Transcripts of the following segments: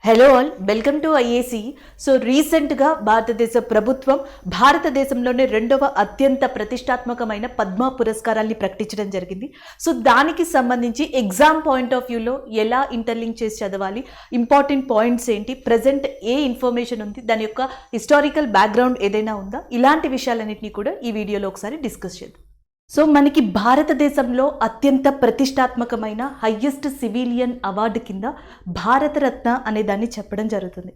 Hello all, welcome to IAC. So రీసెంట్గా భారతదేశ ప్రభుత్వం భారతదేశంలోనే రెండవ అత్యంత ప్రతిష్టాత్మకమైన పద్మ పురస్కారాల్ని ప్రకటించడం జరిగింది. సో దానికి సంబంధించి ఎగ్జామ్ పాయింట్ ఆఫ్ వ్యూలో ఎలా ఇంటర్లింక్ చేసి చదవాలి, ఇంపార్టెంట్ పాయింట్స్ ఏంటి, ప్రజెంట్ ఏ ఇన్ఫర్మేషన్ ఉంది, దాని యొక్క హిస్టారికల్ బ్యాక్గ్రౌండ్ ఏదైనా ఉందా, ఇలాంటి విషయాలన్నింటినీ కూడా ఈ వీడియోలో ఒకసారి డిస్కస్ చేద్దాం. సో మనకి భారతదేశంలో అత్యంత ప్రతిష్టాత్మకమైన హయ్యెస్ట్ సివిలియన్ అవార్డు కింద భారతరత్న అనే దాన్ని చెప్పడం జరుగుతుంది.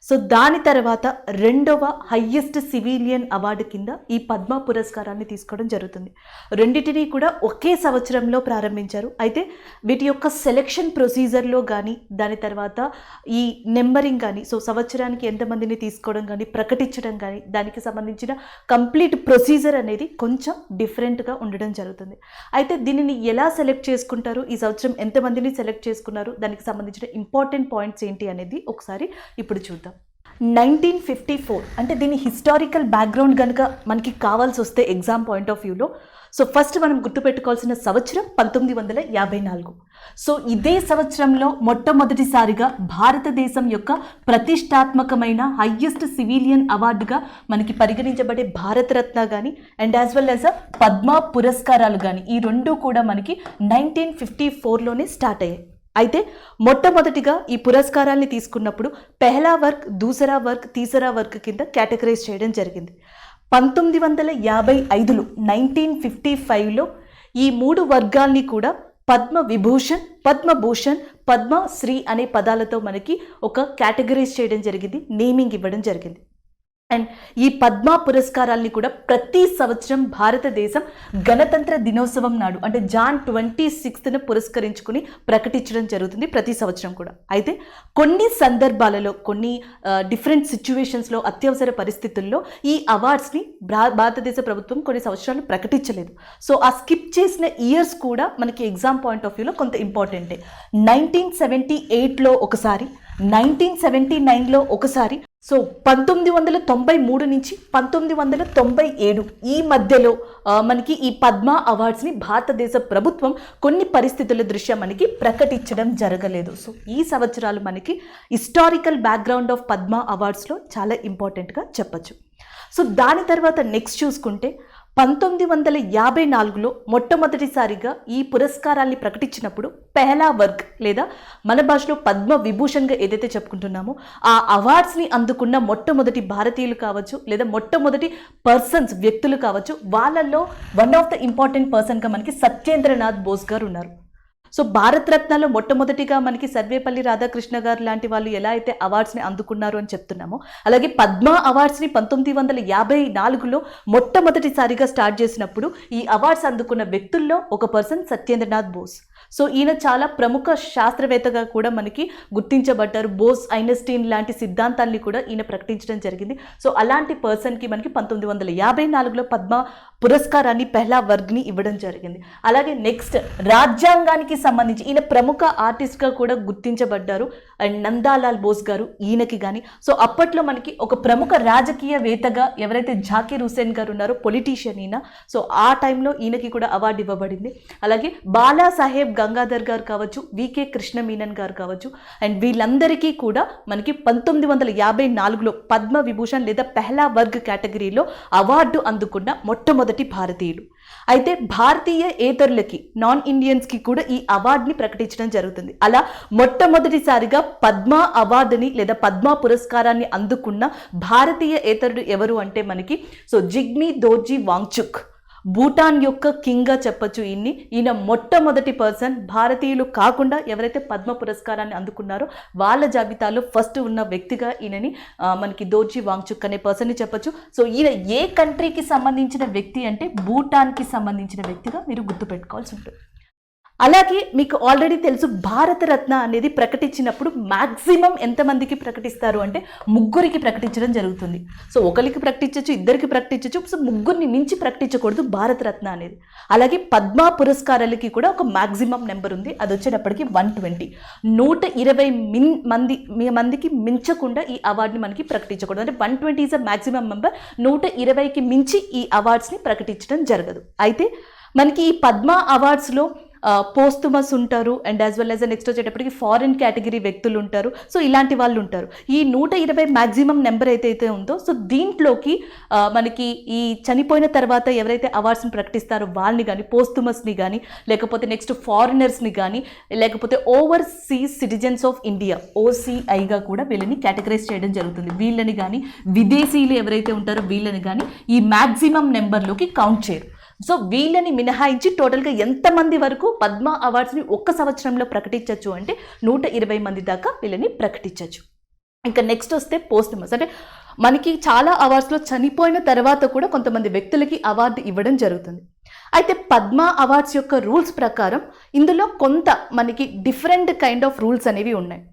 సో దాని తర్వాత రెండవ హయ్యెస్ట్ సివిలియన్ అవార్డు కింద ఈ పద్మ పురస్కారాన్ని తీసుకోవడం జరుగుతుంది. రెండింటినీ కూడా ఒకే సంవత్సరంలో ప్రారంభించారు. అయితే వీటి యొక్క సెలెక్షన్ ప్రొసీజర్లో కానీ, దాని తర్వాత ఈ నెంబరింగ్ కానీ, సో సంవత్సరానికి ఎంతమందిని తీసుకోవడం కానీ, ప్రకటించడం కానీ, దానికి సంబంధించిన కంప్లీట్ ప్రొసీజర్ అనేది కొంచెం డిఫరెంట్గా ఉండడం జరుగుతుంది. అయితే దీనిని ఎలా సెలెక్ట్ చేసుకుంటారు, ఈ సంవత్సరం ఎంతమందిని సెలెక్ట్ చేసుకున్నారు, దానికి సంబంధించిన ఇంపార్టెంట్ పాయింట్స్ ఏంటి అనేది ఒకసారి ఇప్పుడు చూద్దాం. 1954 అంటే దీని హిస్టారికల్ బ్యాక్గ్రౌండ్ కనుక మనకి కావాల్సి వస్తే ఎగ్జామ్ పాయింట్ ఆఫ్ వ్యూలో, సో ఫస్ట్ మనం గుర్తుపెట్టుకోవాల్సిన సంవత్సరం 1954. సో ఇదే సంవత్సరంలో మొట్టమొదటిసారిగా భారతదేశం యొక్క ప్రతిష్టాత్మకమైన హయ్యెస్ట్ సివిలియన్ అవార్డుగా మనకి పరిగణించబడే భారతరత్న కానీ and as well as Padma పురస్కారాలు కానీ, ఈ రెండు కూడా మనకి 1954లోనే స్టార్ట్ అయ్యాయి. అయితే మొట్టమొదటిగా ఈ పురస్కారాల్ని తీసుకున్నప్పుడు Pehla work, దూసరా work, teesra work కింద కేటగరైజ్ చేయడం జరిగింది. 1955లో 1955లో ఈ మూడు వర్గాల్ని కూడా పద్మ విభూషణ్, పద్మభూషణ్, పద్మశ్రీ అనే పదాలతో మనకి ఒక కేటగరైజ్ చేయడం జరిగింది, నేమింగ్ ఇవ్వడం జరిగింది. అండ్ ఈ పద్మ పురస్కారాల్ని కూడా ప్రతి సంవత్సరం భారతదేశం గణతంత్ర దినోత్సవం నాడు అంటే జాన్ 26న పురస్కరించుకుని ప్రకటించడం జరుగుతుంది ప్రతి సంవత్సరం కూడా. అయితే కొన్ని సందర్భాలలో, కొన్ని డిఫరెంట్ సిచ్యువేషన్స్లో, అత్యవసర పరిస్థితుల్లో ఈ అవార్డ్స్ని భారతదేశ ప్రభుత్వం కొన్ని సంవత్సరాలు ప్రకటించలేదు. సో ఆ స్కిప్ చేసిన ఇయర్స్ కూడా మనకి ఎగ్జామ్ పాయింట్ ఆఫ్ వ్యూలో కొంత ఇంపార్టెంటే. 1978లో ఒకసారి, 1979లో ఒకసారి, సో 1993 నుంచి 1997 ఈ మధ్యలో మనకి ఈ పద్మ అవార్డ్స్ని భారతదేశ ప్రభుత్వం కొన్ని పరిస్థితుల దృష్ట్యా మనకి ప్రకటించడం జరగలేదు. సో ఈ సంవత్సరాలు మనకి హిస్టారికల్ బ్యాక్గ్రౌండ్ ఆఫ్ పద్మ అవార్డ్స్లో చాలా ఇంపార్టెంట్గా చెప్పచ్చు. సో దాని తర్వాత నెక్స్ట్ చూసుకుంటే 1954లో మొట్టమొదటిసారిగా ఈ పురస్కారాల్ని ప్రకటించినప్పుడు పెహలా వర్క్ లేదా మన భాషలో పద్మ విభూషణ్గా ఏదైతే చెప్పుకుంటున్నామో ఆ అవార్డ్స్ని అందుకున్న మొట్టమొదటి భారతీయులు కావచ్చు లేదా మొట్టమొదటి పర్సన్స్, వ్యక్తులు కావచ్చు, వాళ్ళల్లో వన్ ఆఫ్ ద ఇంపార్టెంట్ పర్సన్గా మనకి సత్యేంద్రనాథ్ బోస్ గారు ఉన్నారు. సో భారతరత్నలో మొట్టమొదటిగా మనకి సర్వేపల్లి రాధాకృష్ణ గారు లాంటి వాళ్ళు ఎలా అయితే అవార్డ్స్ని అందుకున్నారు అని చెప్తున్నామో, అలాగే పద్మ అవార్డ్స్ని 1954లో మొట్టమొదటిసారిగా స్టార్ట్ చేసినప్పుడు ఈ అవార్డ్స్ అందుకున్న వ్యక్తుల్లో ఒక పర్సన్ సత్యేంద్రనాథ్ బోస్. సో ఈయన చాలా ప్రముఖ శాస్త్రవేత్తగా కూడా మనకి గుర్తించబడ్డారు. బోస్ ఐన్స్టీన్ లాంటి సిద్ధాంతాల్ని కూడా ఈయన ప్రకటించడం జరిగింది. సో అలాంటి పర్సన్కి మనకి 1954లో పద్మ పురస్కారాన్ని, పెహలా వర్గ్ని ఇవ్వడం జరిగింది. అలాగే నెక్స్ట్ రాజ్యాంగానికి సంబంధించి ఈయన ప్రముఖ ఆర్టిస్ట్గా కూడా గుర్తించబడ్డారు. అండ్ నందాలాల్ బోస్ గారు, ఈయనకి కానీ, సో అప్పట్లో మనకి ఒక ప్రముఖ రాజకీయవేత్తగా ఎవరైతే జాకీర్ హుస్సేన్ గారు ఉన్నారో, పొలిటీషియన్ ఈయన, సో ఆ టైంలో ఈయనకి కూడా అవార్డు ఇవ్వబడింది. అలాగే బాలాసాహెబ్ గంగాధర్ గారు కావచ్చు, వికే కృష్ణ మీనన్ గారు కావచ్చు, అండ్ వీళ్ళందరికీ కూడా మనకి 1954లో పద్మ విభూషణ్ లేదా పెహలా వర్గ్ కేటగిరీలో అవార్డు అందుకున్న మొట్టమొదటి భారతీయులు. అయితే భారతీయ ఏతరులకి, నాన్ ఇండియన్స్కి కూడా ఈ అవార్డుని ప్రకటించడం జరుగుతుంది. అలా మొట్టమొదటిసారిగా పద్మ అవార్డుని లేదా పద్మ పురస్కారాన్ని అందుకున్న భారతీయ ఏతరుడు ఎవరు అంటే మనకి సో జిగ్మీ దోర్జీ వాంగ్చుక్, భూటాన్ యొక్క కింగ్గా చెప్పచ్చు ఈయన్ని. ఈయన మొట్టమొదటి పర్సన్, భారతీయులు కాకుండా ఎవరైతే పద్మ పురస్కారాన్ని అందుకున్నారో వాళ్ళ జాబితాలో ఫస్ట్ ఉన్న వ్యక్తిగా ఈయనని మనకి దోర్జీ వాంగ్చుక్ అనే పర్సన్ని చెప్పచ్చు. సో ఈయన ఏ కంట్రీకి సంబంధించిన వ్యక్తి అంటే భూటాన్కి సంబంధించిన వ్యక్తిగా మీరు గుర్తుపెట్టుకోవాల్సి ఉంటుంది. అలాగే మీకు ఆల్రెడీ తెలుసు, భారతరత్న అనేది ప్రకటించినప్పుడు మ్యాక్సిమం ఎంతమందికి ప్రకటిస్తారు అంటే ముగ్గురికి ప్రకటించడం జరుగుతుంది. సో ఒకరికి ప్రకటించవచ్చు, ఇద్దరికి ప్రకటించవచ్చు, సో ముగ్గురిని మించి ప్రకటించకూడదు భారతరత్న అనేది. అలాగే పద్మ పురస్కారాలకి కూడా ఒక మ్యాక్సిమం నెంబర్ ఉంది, అది వచ్చేటప్పటికి 120. 120 మందికి మించకుండా ఈ అవార్డుని మనకి ప్రకటించకూడదు. అంటే 120 ఈజ్ అ మ్యాక్సిమం మెంబర్. 120కి మించి ఈ అవార్డ్స్ని ప్రకటించడం జరగదు. అయితే మనకి ఈ పద్మ అవార్డ్స్లో పోస్టుమస్ ఉంటారు, and as well as next వచ్చేటప్పటికి ఫారిన్ కేటగిరీ వ్యక్తులు ఉంటారు. సో ఇలాంటి వాళ్ళు ఉంటారు. ఈ 120 మ్యాక్సిమం నెంబర్ అయితే ఉందో, సో దీంట్లోకి మనకి ఈ చనిపోయిన తర్వాత ఎవరైతే అవార్డ్స్ని ప్రకటిస్తారో వాళ్ళని కానీ, పోస్టుమస్ని కానీ, లేకపోతే నెక్స్ట్ ఫారినర్స్ని కానీ, లేకపోతే ఓవర్సీస్ సిటిజన్స్ ఆఫ్ ఇండియా OCIగా కూడా వీళ్ళని కేటగరైజ్ చేయడం జరుగుతుంది. వీళ్ళని కానీ, విదేశీయులు ఎవరైతే ఉంటారో వీళ్ళని కానీ ఈ మ్యాక్సిమం నెంబర్లోకి కౌంట్ చేయరు. సో వీళ్ళని మినహాయించి టోటల్గా ఎంతమంది వరకు పద్మ అవార్డ్స్ని ఒక్క సంవత్సరంలో ప్రకటించవచ్చు అంటే 120 మంది దాకా వీళ్ళని ప్రకటించవచ్చు. ఇంకా నెక్స్ట్ వస్తే పోస్టుమస్, అంటే మనకి చాలా అవార్డ్స్లో చనిపోయిన తర్వాత కూడా కొంతమంది వ్యక్తులకి అవార్డు ఇవ్వడం జరుగుతుంది. అయితే పద్మ అవార్డ్స్ యొక్క రూల్స్ ప్రకారం ఇందులో కొంత మనకి డిఫరెంట్ కైండ్ ఆఫ్ రూల్స్ అనేవి ఉన్నాయి.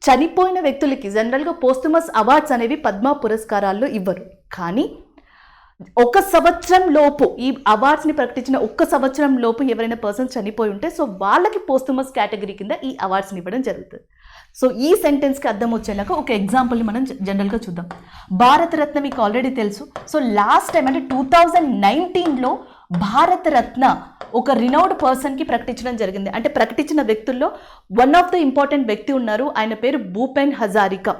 చనిపోయిన వ్యక్తులకి జనరల్గా పోస్టుమస్ అవార్డ్స్ అనేవి పద్మ పురస్కారాల్లో ఇవ్వరు. కానీ ఒక సంవత్సరం లోపు ఈ అవార్డ్స్ని ప్రకటించిన ఒక్క సంవత్సరం లోపు ఎవరైనా పర్సన్స్ చనిపోయి ఉంటే సో వాళ్ళకి పోస్టుమస్ కేటగిరీ కింద ఈ అవార్డ్స్ని ఇవ్వడం జరుగుతుంది. సో ఈ సెంటెన్స్కి అర్థం వచ్చేలాగా ఒక ఎగ్జాంపుల్ని మనం జనరల్గా చూద్దాం. భారతరత్న మీకు ఆల్రెడీ తెలుసు. సో లాస్ట్ టైం అంటే 2019లో భారతరత్న ఒక రినౌడ్ పర్సన్కి ప్రకటించడం జరిగింది. అంటే ప్రకటించిన వ్యక్తుల్లో వన్ ఆఫ్ ద ఇంపార్టెంట్ వ్యక్తి ఉన్నారు, ఆయన పేరు భూపెన్ హజారికా.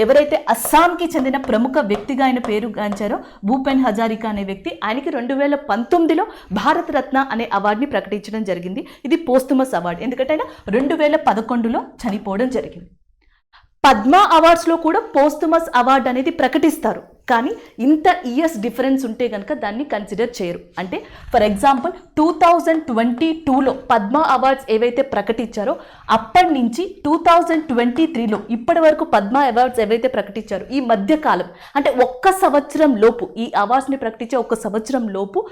ఎవరైతే అస్సాంకి చెందిన ప్రముఖ వ్యక్తిగా ఆయన పేరు గాంచారో భూపెన్ హజారికా అనే వ్యక్తి, ఆయనకి 2019లో భారతరత్న అనే అవార్డుని ప్రకటించడం జరిగింది. ఇది పోస్టుమస్ అవార్డు, ఎందుకంటే ఆయన 2011లో చనిపోవడం జరిగింది. పద్మ అవార్డ్స్లో కూడా పోస్టుమస్ అవార్డు అనేది ప్రకటిస్తారు, కానీ ఇంత ఇయర్స్ డిఫరెన్స్ ఉంటే కనుక దాన్ని కన్సిడర్ చేయరు. అంటే ఫర్ ఎగ్జాంపుల్ 2022లో పద్మ అవార్డ్స్ ఏవైతే ప్రకటించారో అప్పటి నుంచి 2023లో ఇప్పటి వరకు పద్మ అవార్డ్స్ ఏవైతే ప్రకటించారో ఈ మధ్యకాలం అంటే ఒక్క సంవత్సరం లోపు ఈ అవార్డ్స్ని ప్రకటించే ఒక్క సంవత్సరం లోపు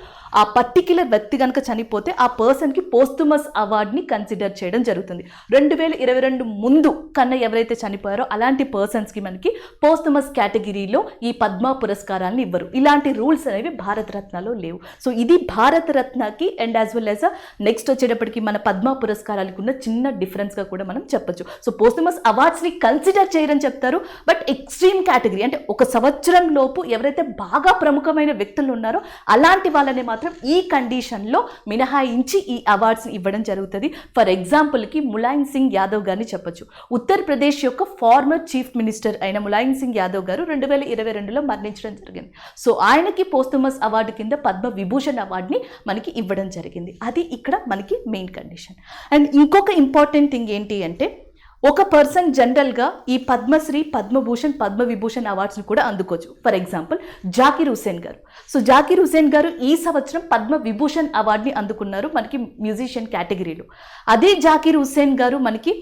ఆ పర్టిక్యులర్ వ్యక్తి కనుక చనిపోతే ఆ పర్సన్కి పోస్టుమస్ అవార్డ్ని కన్సిడర్ చేయడం జరుగుతుంది. 2022 ముందు కన్నా ఎవరైతే చనిపోయారో అలాంటి పర్సన్స్కి మనకి పోస్టుమస్ కేటగిరీలో ఈ పద్మ పురస్కారాలను ఇవ్వరు. ఇలాంటి రూల్స్ అనేవి భారతరత్నలో లేవు. సో ఇది భారతరత్నకి and as well as next వచ్చేటప్పటికి మన పద్మ పురస్కారాలకు ఉన్న చిన్న డిఫరెన్స్గా కూడా మనం చెప్పొచ్చు. సో పోస్టుమస్ అవార్డ్స్ని కన్సిడర్ చేయరని చెప్తారు, బట్ ఎక్స్ట్రీమ్ కేటగిరీ అంటే ఒక సంవత్సరం లోపు ఎవరైతే బాగా ప్రముఖమైన వ్యక్తులు ఉన్నారో అలాంటి వాళ్ళని మాత్రం ఈ కండిషన్లో మినహాయించి ఈ అవార్డ్స్ని ఇవ్వడం జరుగుతుంది. ఫర్ ఎగ్జాంపుల్కి ములాయం సింగ్ యాదవ్ గారిని చెప్పొచ్చు. ఉత్తరప్రదేశ్ యొక్క ఫార్మర్ చీఫ్ మినిస్టర్ అయిన ములాయం సింగ్ యాదవ్ గారు 2022లో మరణించడం జరిగింది. సో ఆయనకి పోస్టుమస్ అవార్డు కింద పద్మ విభూషణ్ అవార్డుని మనకి ఇవ్వడం జరిగింది. అది ఇక్కడ మనకి మెయిన్ కండిషన్. అండ్ ఇంకొక ఇంపార్టెంట్ థింగ్ ఏంటి అంటే ఒక పర్సన్ జనరల్గా ఈ పద్మశ్రీ, పద్మభూషణ్, పద్మవిభూషణ్ అవార్డ్స్ని కూడా అందుకోవచ్చు. ఫర్ ఎగ్జాంపుల్ జాకిర్ హుసేన్ గారు. సో జాకిర్ హుసేన్ గారు ఈ సంవత్సరం పద్మ విభూషణ్ అవార్డుని అందుకున్నారు మనకి మ్యూజిషియన్ కేటగిరీలో. అదే జాకిర్ హుసేన్ గారు మనకి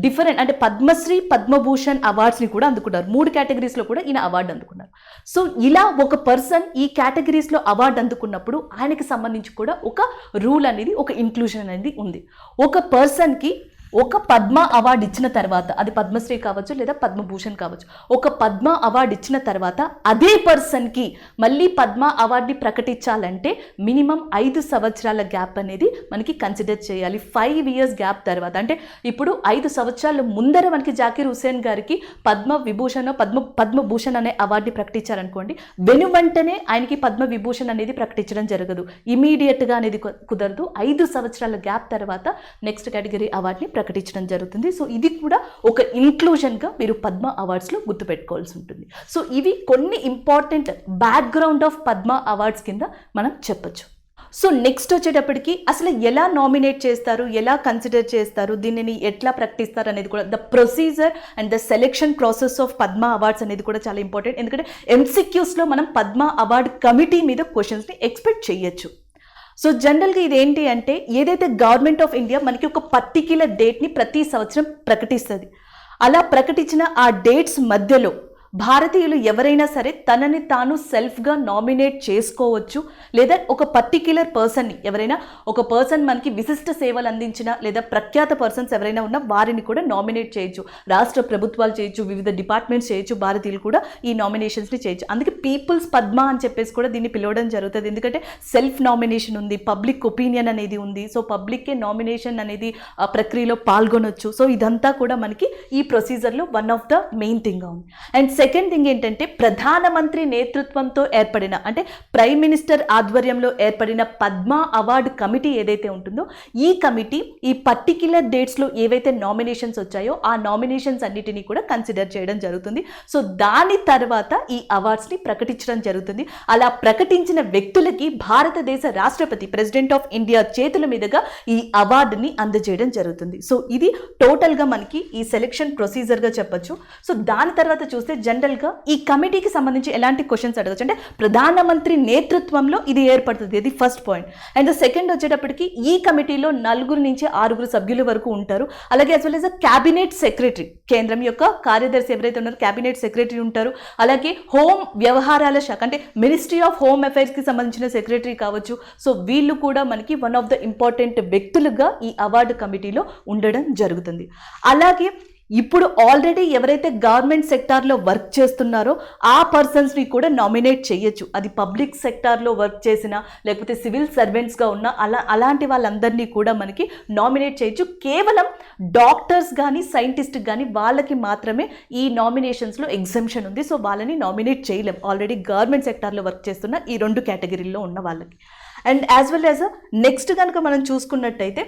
డిఫరెంట్ అంటే పద్మశ్రీ, పద్మభూషణ్ అవార్డ్స్ని కూడా అందుకున్నారు. 3 కేటగిరీస్లో కూడా ఈయన అవార్డు అందుకున్నారు. సో ఇలా ఒక పర్సన్ ఈ కేటగిరీస్లో అవార్డు అందుకున్నప్పుడు ఆయనకి సంబంధించి కూడా ఒక రూల్ అనేది, ఒక ఇంక్లూజన్ అనేది ఉంది. ఒక పర్సన్కి ఒక పద్మ అవార్డు ఇచ్చిన తర్వాత, అది పద్మశ్రీ కావచ్చు లేదా పద్మభూషణ్ కావచ్చు, ఒక పద్మ అవార్డు ఇచ్చిన తర్వాత అదే పర్సన్కి మళ్ళీ పద్మ అవార్డుని ప్రకటించాలంటే మినిమం 5 సంవత్సరాల గ్యాప్ అనేది మనకి కన్సిడర్ చేయాలి. 5 ఇయర్స్ గ్యాప్ తర్వాత, అంటే ఇప్పుడు 5 సంవత్సరాల ముందర మనకి జాకిర్ హుసేన్ గారికి పద్మ విభూషణ్, పద్మభూషణ్ అనే అవార్డుని ప్రకటించారనుకోండి, వెనువెంటనే ఆయనకి పద్మ విభూషణ్ అనేది ప్రకటించడం జరగదు. ఇమీడియట్గా అనేది కుదరదు. 5 సంవత్సరాల గ్యాప్ తర్వాత నెక్స్ట్ కేటగిరీ అవార్డుని ప్రకటించడం జరుగుతుంది. సో ఇది కూడా ఒక ఇంక్లూజన్గా మీరు పద్మ అవార్డ్స్లో గుర్తుపెట్టుకోవాల్సి ఉంటుంది. సో ఇవి కొన్ని important background of Padma awards కింద మనం చెప్పొచ్చు. సో నెక్స్ట్ వచ్చేటప్పటికి అసలు ఎలా నామినేట్ చేస్తారు, ఎలా కన్సిడర్ చేస్తారు, దీనిని ఎట్లా ప్రకటిస్తారు అనేది కూడా the procedure and the selection process of Padma awards అనేది కూడా చాలా ఇంపార్టెంట్. ఎందుకంటే MCQస్లో మనం పద్మ అవార్డ్ కమిటీ మీద క్వశ్చన్స్ని ఎక్స్పెక్ట్ చేయొచ్చు. సో జనరల్గా ఇదేంటి అంటే ఏదైతే గవర్నమెంట్ ఆఫ్ ఇండియా మనకి ఒక పర్టిక్యులర్ డేట్ని ప్రతి సంవత్సరం ప్రకటిస్తుంది. అలా ప్రకటించిన ఆ డేట్స్ మధ్యలో భారతీయులు ఎవరైనా సరే తనని తాను సెల్ఫ్గా నామినేట్ చేసుకోవచ్చు, లేదా ఒక పర్టిక్యులర్ పర్సన్ని, ఎవరైనా ఒక పర్సన్ మనకి విశిష్ట సేవలు అందించిన లేదా ప్రఖ్యాత పర్సన్స్ ఎవరైనా ఉన్నా వారిని కూడా నామినేట్ చేయొచ్చు. రాష్ట్ర ప్రభుత్వాలు చేయొచ్చు, వివిధ డిపార్ట్మెంట్స్ చేయొచ్చు, భారతీయులు కూడా ఈ నామినేషన్స్ని చేయొచ్చు. అందుకే పీపుల్స్ పద్మ అని చెప్పేసి కూడా దీన్ని పిలవడం జరుగుతుంది. ఎందుకంటే సెల్ఫ్ నామినేషన్ ఉంది, పబ్లిక్ ఒపీనియన్ అనేది ఉంది. సో పబ్లిక్కే నామినేషన్ అనేది ప్రక్రియలో పాల్గొనొచ్చు. సో ఇదంతా కూడా మనకి ఈ ప్రొసీజర్లో వన్ ఆఫ్ ద మెయిన్ థింగ్గా ఉంది. అండ్ సెకండ్ థింగ్ ఏంటంటే ప్రధానమంత్రి నేతృత్వంతో ఏర్పడిన అంటే ప్రైమ్ మినిస్టర్ ఆధ్వర్యంలో ఏర్పడిన పద్మ అవార్డు కమిటీ ఏదైతే ఉంటుందో ఈ కమిటీ ఈ పర్టిక్యులర్ డేట్స్లో ఏవైతే నామినేషన్స్ వచ్చాయో ఆ నామినేషన్స్ అన్నిటినీ కూడా కన్సిడర్ చేయడం జరుగుతుంది. సో దాని తర్వాత ఈ అవార్డ్స్ని ప్రకటించడం జరుగుతుంది. అలా ప్రకటించిన వ్యక్తులకి భారతదేశ రాష్ట్రపతి ప్రెసిడెంట్ ఆఫ్ ఇండియా చేతుల మీదుగా ఈ అవార్డుని అందజేయడం జరుగుతుంది. సో ఇది టోటల్గా మనకి ఈ సెలెక్షన్ ప్రొసీజర్గా చెప్పొచ్చు. సో దాని తర్వాత చూస్తే జనరల్గా ఈ కమిటీకి సంబంధించి ఎలాంటి క్వశ్చన్స్ అడగచ్చు అంటే ప్రధానమంత్రి నేతృత్వంలో ఇది ఏర్పడుతుంది, ఇది ఫస్ట్ పాయింట్. అండ్ సెకండ్ వచ్చేటప్పటికి ఈ కమిటీలో 4 నుంచి 6 సభ్యుల వరకు ఉంటారు. అలాగే as well as cabinet secretary, కేంద్రం యొక్క కార్యదర్శి ఎవరైతే ఉన్నారో క్యాబినెట్ సెక్రటరీ ఉంటారు. అలాగే హోమ్ వ్యవహారాల శాఖ అంటే మినిస్ట్రీ ఆఫ్ హోమ్ అఫైర్స్కి సంబంధించిన సెక్రటరీ కావచ్చు. సో వీళ్ళు కూడా మనకి వన్ ఆఫ్ ద ఇంపార్టెంట్ వ్యక్తులుగా ఈ అవార్డు కమిటీలో ఉండడం జరుగుతుంది. అలాగే ఇప్పుడు ఆల్రెడీ ఎవరైతే గవర్నమెంట్ సెక్టార్లో వర్క్ చేస్తున్నారో ఆ పర్సన్స్ని కూడా నామినేట్ చేయొచ్చు. అది పబ్లిక్ సెక్టార్లో వర్క్ చేసినా లేకపోతే సివిల్ సర్వెంట్స్గా ఉన్న అలాంటి వాళ్ళందరినీ కూడా మనకి నామినేట్ చేయొచ్చు. కేవలం డాక్టర్స్ కానీ సైంటిస్ట్ కానీ వాళ్ళకి మాత్రమే ఈ నామినేషన్స్లో ఎగ్జంప్షన్ ఉంది. సో వాళ్ళని నామినేట్ చేయలేం ఆల్రెడీ గవర్నమెంట్ సెక్టార్లో వర్క్ చేస్తున్న ఈ 2 కేటగిరీల్లో ఉన్న వాళ్ళకి. And as well as next కనుక మనం చూసుకున్నట్టయితే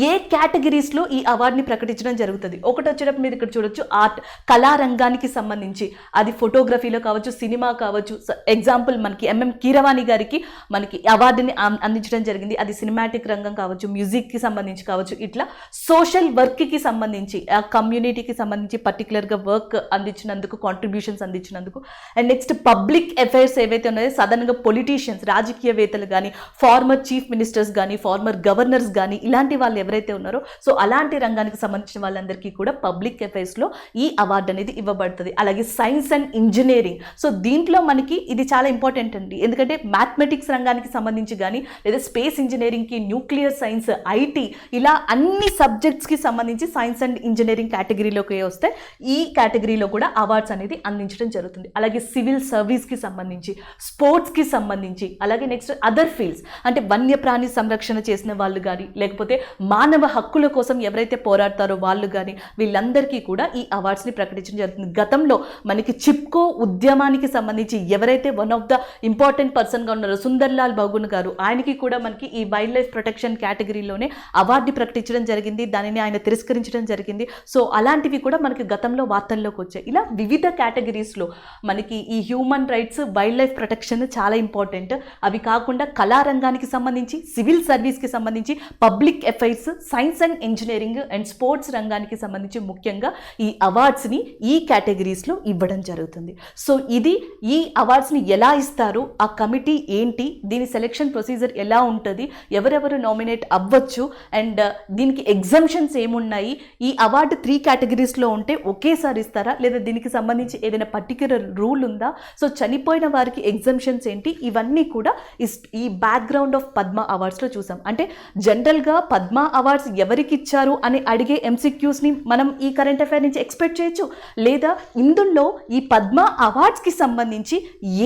ఏ కేటగిరీస్లో ఈ అవార్డుని ప్రకటించడం జరుగుతుంది. ఒకటి వచ్చేటప్పుడు మీరు ఇక్కడ చూడొచ్చు ఆర్ట్, కళారంగానికి సంబంధించి, అది ఫోటోగ్రఫీలో కావచ్చు, సినిమా కావచ్చు. ఎగ్జాంపుల్ మనకి ఎంఎం కీరవాణి గారికి మనకి అవార్డుని అందించడం జరిగింది. అది సినిమాటిక్ రంగం కావచ్చు, మ్యూజిక్కి సంబంధించి కావచ్చు. ఇట్లా సోషల్ వర్క్కి సంబంధించి ఆ కమ్యూనిటీకి సంబంధించి పర్టికులర్గా వర్క్ అందించినందుకు, కాంట్రిబ్యూషన్స్ అందించినందుకు. అండ్ నెక్స్ట్ పబ్లిక్ అఫైర్స్ ఏవైతే ఉన్నాయో సాధారణంగా పొలిటీషియన్స్, రాజకీయవేత్తలు కానీ, ఫార్మర్ చీఫ్ మినిస్టర్స్ కానీ, ఫార్మర్ గవర్నర్స్ కానీ ఇలాంటి వాళ్ళు ఎవరైతే ఉన్నారో సో అలాంటి రంగానికి సంబంధించిన వాళ్ళందరికీ కూడా పబ్లిక్ అఫైర్స్లో ఈ అవార్డు అనేది ఇవ్వబడుతుంది. అలాగే సైన్స్ అండ్ ఇంజనీరింగ్, సో దీంట్లో మనకి ఇది చాలా ఇంపార్టెంట్ అండి. ఎందుకంటే మ్యాథమెటిక్స్ రంగానికి సంబంధించి కానీ లేదా స్పేస్ ఇంజనీరింగ్కి, న్యూక్లియర్ సైన్స్, ఐటీ ఇలా అన్ని సబ్జెక్ట్స్కి సంబంధించి సైన్స్ అండ్ ఇంజనీరింగ్ కేటగిరీలోకి వస్తే ఈ కేటగిరీలో కూడా అవార్డ్స్ అనేది అందించడం జరుగుతుంది. అలాగే సివిల్ సర్వీస్కి సంబంధించి, స్పోర్ట్స్కి సంబంధించి, అలాగే నెక్స్ట్ అదర్ ఫీల్డ్స్ అంటే వన్యప్రాణి సంరక్షణ చేసిన వాళ్ళు కానీ లేకపోతే మానవ హక్కుల కోసం ఎవరైతే పోరాడతారో వాళ్ళు కానీ వీళ్ళందరికీ కూడా ఈ అవార్డ్స్ని ప్రకటించడం జరుగుతుంది. గతంలో మనకి చిప్కో ఉద్యమానికి సంబంధించి ఎవరైతే వన్ ఆఫ్ ద ఇంపార్టెంట్ పర్సన్గా ఉన్నారో సుందర్లాల్ బహుగుణ గారు, ఆయనకి కూడా మనకి ఈ వైల్డ్ లైఫ్ ప్రొటెక్షన్ కేటగిరీలోనే అవార్డు ప్రకటించడం జరిగింది. దానిని ఆయన తిరస్కరించడం జరిగింది. సో అలాంటివి కూడా మనకి గతంలో వార్తల్లోకి వచ్చాయి. ఇలా వివిధ కేటగిరీస్లో మనకి ఈ human rights, wild life protection చాలా ఇంపార్టెంట్. అవి కాకుండా కళారంగానికి సంబంధించి, సివిల్ సర్వీస్కి సంబంధించి, public affairs, science and engineering and sports రంగానికి సంబంధించి ముఖ్యంగా ఈ అవార్డ్స్ని ఈ కేటగిరీస్లో ఇవ్వడం జరుగుతుంది. సో ఇది ఈ అవార్డ్స్ని ఎలా ఇస్తారు, ఆ కమిటీ ఏంటి, దీని సెలెక్షన్ ప్రొసీజర్ ఎలా ఉంటుంది, ఎవరెవరు నామినేట్ అవ్వచ్చు, అండ్ దీనికి ఎగ్జంప్షన్స్ ఏమున్నాయి, ఈ అవార్డు 3 కేటగిరీస్లో ఉంటే ఒకేసారి ఇస్తారా లేదా దీనికి సంబంధించి ఏదైనా పర్టిక్యులర్ రూల్ ఉందా, సో చనిపోయిన వారికి ఎగ్జంప్షన్స్ ఏంటి, ఇవన్నీ కూడా ఈ బ్యాక్గ్రౌండ్ ఆఫ్ పద్మ అవార్డ్స్లో చూసాం. అంటే జనరల్గా పద్మ అవార్డ్స్ ఎవరికి ఇచ్చారు అని అడిగే ఎంసీక్యూస్ని మనం ఈ కరెంట్ అఫైర్ నుంచి ఎక్స్పెక్ట్ చేయొచ్చు. లేదా ఇందులో ఈ పద్మ అవార్డ్స్కి సంబంధించి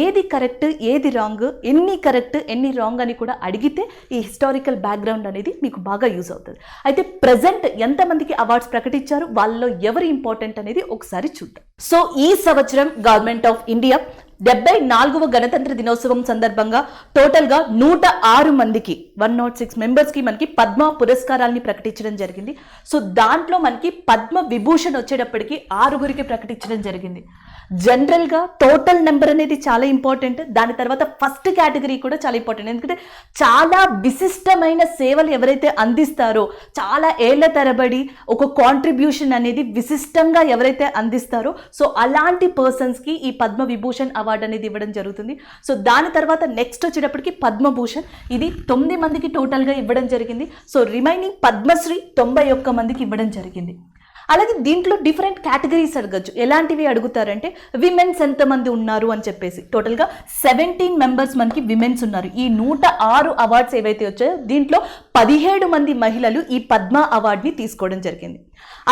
ఏది కరెక్ట్, ఏది రాంగ్, ఎన్ని కరెక్ట్ ఎన్ని రాంగ్ అని కూడా అడిగితే ఈ హిస్టారికల్ బ్యాక్గ్రౌండ్ అనేది మీకు బాగా యూజ్ అవుతుంది. అయితే ప్రజెంట్ ఎంతమందికి అవార్డ్స్ ప్రకటించారు, వాళ్ళలో ఎవరు ఇంపార్టెంట్ అనేది ఒకసారి చూద్దాం. సో ఈ సంవత్సరం గవర్నమెంట్ ఆఫ్ ఇండియా 74వ గణతంత్ర దినోత్సవం సందర్భంగా టోటల్గా 106 మందికి 106 మెంబర్స్కి మనకి పద్మ పురస్కారాలని ప్రకటించడం జరిగింది. సో దాంట్లో మనకి పద్మ విభూషణ్ వచ్చేటప్పటికి 6గురికి ప్రకటించడం జరిగింది. జనరల్గా టోటల్ నెంబర్ అనేది చాలా ఇంపార్టెంట్. దాని తర్వాత ఫస్ట్ కేటగిరీ కూడా చాలా ఇంపార్టెంట్. ఎందుకంటే చాలా విశిష్టమైన సేవలు ఎవరైతే అందిస్తారో, చాలా ఏళ్ల తరబడి ఒక కాంట్రిబ్యూషన్ అనేది విశిష్టంగా ఎవరైతే అందిస్తారో సో అలాంటి పర్సన్స్కి ఈ పద్మ విభూషణ్ అవార్డు అనేది ఇవ్వడం జరుగుతుంది. సో దాని తర్వాత నెక్స్ట్ వచ్చేటప్పటికి పద్మభూషణ్, ఇది 9 మందికి టోటల్గా ఇవ్వడం జరిగింది. సో రిమైనింగ్ పద్మశ్రీ 91 మందికి ఇవ్వడం జరిగింది. అలాగే దీంట్లో డిఫరెంట్ కేటగిరీస్ అడగచ్చు. ఎలాంటివి అడుగుతారంటే విమెన్స్ ఎంతమంది ఉన్నారు అని చెప్పేసి టోటల్గా 17 మెంబర్స్ మనకి విమెన్స్ ఉన్నారు. ఈ 106 అవార్డ్స్ ఏవైతే వచ్చాయో దీంట్లో 17 మంది మహిళలు ఈ పద్మ అవార్డుని తీసుకోవడం జరిగింది.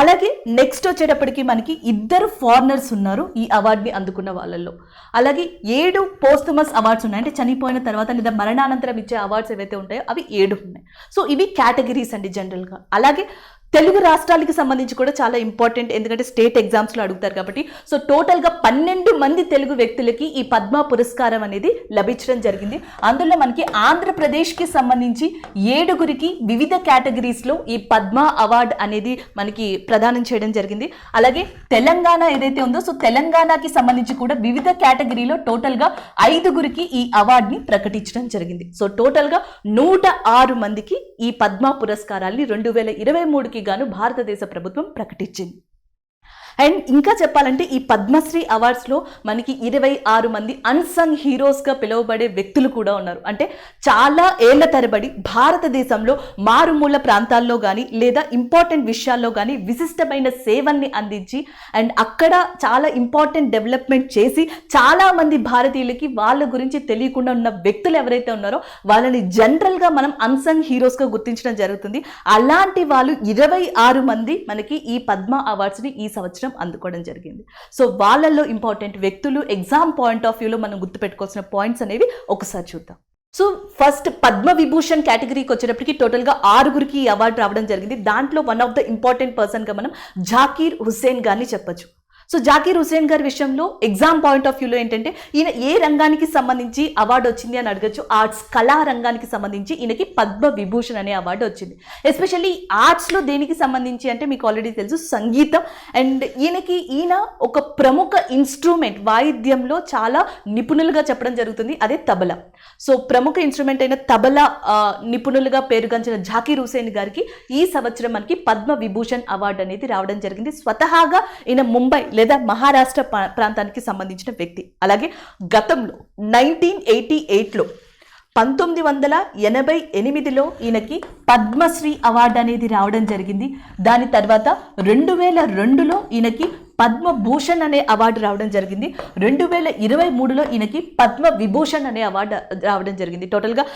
అలాగే నెక్స్ట్ వచ్చేటప్పటికి మనకి 2 ఫారినర్స్ ఉన్నారు ఈ అవార్డుని అందుకున్న వాళ్ళల్లో. అలాగే 7 పోస్టమస్ అవార్డ్స్ ఉన్నాయి, అంటే చనిపోయిన తర్వాత లేదా మరణానంతరం ఇచ్చే అవార్డ్స్ ఏవైతే ఉంటాయో అవి 7 ఉన్నాయి. సో ఇవి కేటగిరీస్ అండి జనరల్గా. అలాగే తెలుగు రాష్ట్రాలకి సంబంధించి కూడా చాలా ఇంపార్టెంట్, ఎందుకంటే స్టేట్ ఎగ్జామ్స్లో అడుగుతారు కాబట్టి. సో టోటల్గా 12 మంది తెలుగు వ్యక్తులకి ఈ పద్మ పురస్కారం అనేది లభించడం జరిగింది. అందులో మనకి ఆంధ్రప్రదేశ్కి సంబంధించి 7గురికి వివిధ కేటగిరీస్లో ఈ పద్మ అవార్డు అనేది మనకి ప్రదానం చేయడం జరిగింది. అలాగే తెలంగాణ ఏదైతే ఉందో, సో తెలంగాణకి సంబంధించి కూడా వివిధ కేటగిరీలో టోటల్గా 5గురికి ఈ అవార్డుని ప్రకటించడం జరిగింది. సో టోటల్గా 106 మందికి ఈ పద్మ పురస్కారాల్ని 2023కి గాను భారతదేశ ప్రభుత్వం ప్రకటించింది. అండ్ ఇంకా చెప్పాలంటే ఈ పద్మశ్రీ అవార్డ్స్లో మనకి 26 మంది అన్సంగ్ హీరోస్గా పిలువబడే వ్యక్తులు కూడా ఉన్నారు. అంటే చాలా ఏళ్ల తరబడి భారతదేశంలో మారుమూల ప్రాంతాల్లో కానీ లేదా ఇంపార్టెంట్ విషయాల్లో కానీ విశిష్టమైన సేవల్ని అందించి అండ్ అక్కడ చాలా ఇంపార్టెంట్ డెవలప్మెంట్ చేసి చాలామంది భారతీయులకి వాళ్ళ గురించి తెలియకుండా ఉన్న వ్యక్తులు ఎవరైతే ఉన్నారో వాళ్ళని జనరల్గా మనం అన్సంగ్ హీరోస్గా గుర్తించడం జరుగుతుంది. అలాంటి వాళ్ళు 26 మంది మనకి ఈ పద్మ అవార్డ్స్ని ఈ సంవత్సరం అందుకోవడం జరిగింది. సో వాళ్ళల్లో ఇంపార్టెంట్ వ్యక్తులు, ఎగ్జామ్ పాయింట్ ఆఫ్ వ్యూలో మనం గుర్తుపెట్టుకోవాల్సిన పాయింట్స్ అనేవి ఒకసారి చూద్దాం. సో ఫస్ట్ పద్మ విభూషణ్ కేటగిరీకి వచ్చేటప్పటికి టోటల్గా 6గురికి ఈ అవార్డు రావడం జరిగింది. దాంట్లో వన్ ఆఫ్ ద ఇంపార్టెంట్ పర్సన్గా మనం జాకీర్ హుస్సేన్ గారిని చెప్పొచ్చు. సో జాకీర్ హుస్సేన్ గారి విషయంలో ఎగ్జామ్ పాయింట్ ఆఫ్ వ్యూలో ఏంటంటే ఈయన ఏ రంగానికి సంబంధించి అవార్డు వచ్చింది అని అడగచ్చు. ఆర్ట్స్ కళా రంగానికి సంబంధించి ఈయనకి పద్మ విభూషణ్ అనే అవార్డు వచ్చింది. ఎస్పెషల్లీ ఆర్ట్స్లో దేనికి సంబంధించి అంటే మీకు ఆల్రెడీ తెలుసు సంగీతం. అండ్ ఈయన ఒక ప్రముఖ ఇన్స్ట్రుమెంట్ వాయిద్యంలో చాలా నిపుణులుగా చెప్పడం జరుగుతుంది, అదే తబలా. సో ప్రముఖ ఇన్స్ట్రుమెంట్ అయిన తబలా నిపుణులుగా పేరుగాంచిన జాకీర్ హుస్సేన్ గారికి ఈ సంవత్సరం మనకి పద్మ విభూషణ్ అవార్డు అనేది రావడం జరిగింది. స్వతహాగా ఈయన ముంబై లేదా మహారాష్ట్ర ప్రాంతానికి సంబంధించిన వ్యక్తి. అలాగే గతంలో 1988లో 1988లో ఈయనకి పద్మశ్రీ అవార్డు అనేది రావడం జరిగింది. దాని తర్వాత 2002లో ఈయనకి పద్మభూషణ్ అనే అవార్డు రావడం జరిగింది. 2023లో ఈయనకి పద్మ విభూషణ్ అనే అవార్డు రావడం జరిగింది. టోటల్గా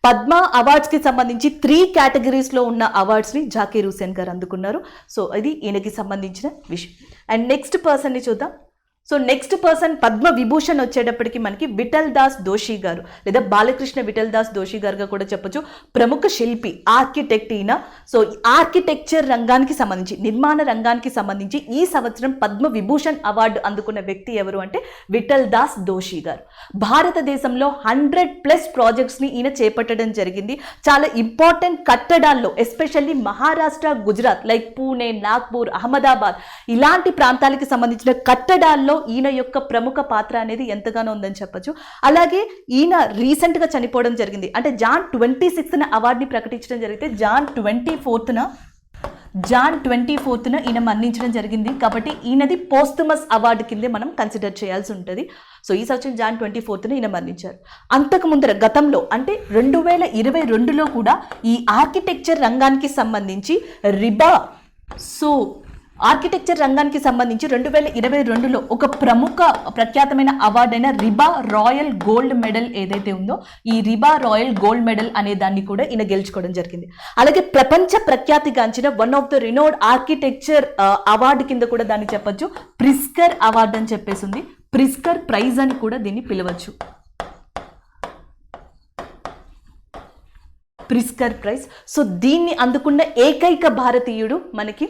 పద్మ అవార్డ్స్కి సంబంధించి 3 కేటగిరీస్లో ఉన్న అవార్డ్స్ని జాకీర్ హుస్సేన్ గారు అందుకున్నారు. సో ఇది ఈయనకి సంబంధించిన విషయం. అండ్ నెక్స్ట్ పర్సన్ని చూద్దాం. So next person Padma Vibhushan వచ్చేటప్పటికి మనకి విఠల్ దాస్ దోషి గారు లేదా బాలకృష్ణ విఠల్ దాస్ దోషి గారుగా కూడా చెప్పొచ్చు. ప్రముఖ శిల్పి, ఆర్కిటెక్ట్ ఈయన. సో ఆర్కిటెక్చర్ రంగానికి సంబంధించి, నిర్మాణ రంగానికి సంబంధించి ఈ సంవత్సరం పద్మ విభూషణ్ అవార్డు అందుకున్న వ్యక్తి ఎవరు అంటే విఠల్ దాస్ దోషి గారు. భారతదేశంలో 100+ ప్రాజెక్ట్స్ని ఈయన చేపట్టడం జరిగింది. చాలా ఇంపార్టెంట్ కట్టడాల్లో ఎస్పెషల్లీ మహారాష్ట్ర, గుజరాత్ లైక్ పూణే, నాగ్పూర్, అహ్మదాబాద్ ఇలాంటి ప్రాంతాలకి సంబంధించిన కట్టడాల్లో ఈయన యొక్క ప్రముఖ పాత్ర అనేది ఎంతగానో ఉందని చెప్పొచ్చు. అలాగే ఈయన రీసెంట్గా చనిపోవడం జరిగింది. అంటే జాన్ 26న అవార్డుని ప్రకటించడం జరిగితే జాన్ 24న ఈయన మరణించడం జరిగింది. కాబట్టి ఈయనది పోస్టమస్ అవార్డు కిందే మనం కన్సిడర్ చేయాల్సి ఉంటుంది. సో ఈ సంవత్సరం జాన్ 24న ఈయన మరణించారు. అంతకు ముందర గతంలో అంటే 2022లో కూడా ఈ ఆర్కిటెక్చర్ రంగానికి సంబంధించి ఆర్కిటెక్చర్ రంగానికి సంబంధించి 2022లో ఒక ప్రముఖ ప్రఖ్యాతమైన అవార్డు అయిన రిబా రాయల్ గోల్డ్ మెడల్ ఏదైతే ఉందో ఈ రిబా రాయల్ గోల్డ్ మెడల్ అనే దాన్ని కూడా ఈయన గెలుచుకోవడం జరిగింది. అలాగే ప్రపంచ ప్రఖ్యాతిగాంచిన one of the renowned architecture award కింద కూడా దాన్ని చెప్పొచ్చు. ప్రిస్కర్ అవార్డు అని చెప్పేసింది. ప్రిస్కర్ ప్రైజ్ అని కూడా దీన్ని పిలవచ్చు. ప్రిస్కర్ ప్రైజ్. సో దీన్ని అందుకున్న ఏకైక భారతీయుడు మనకి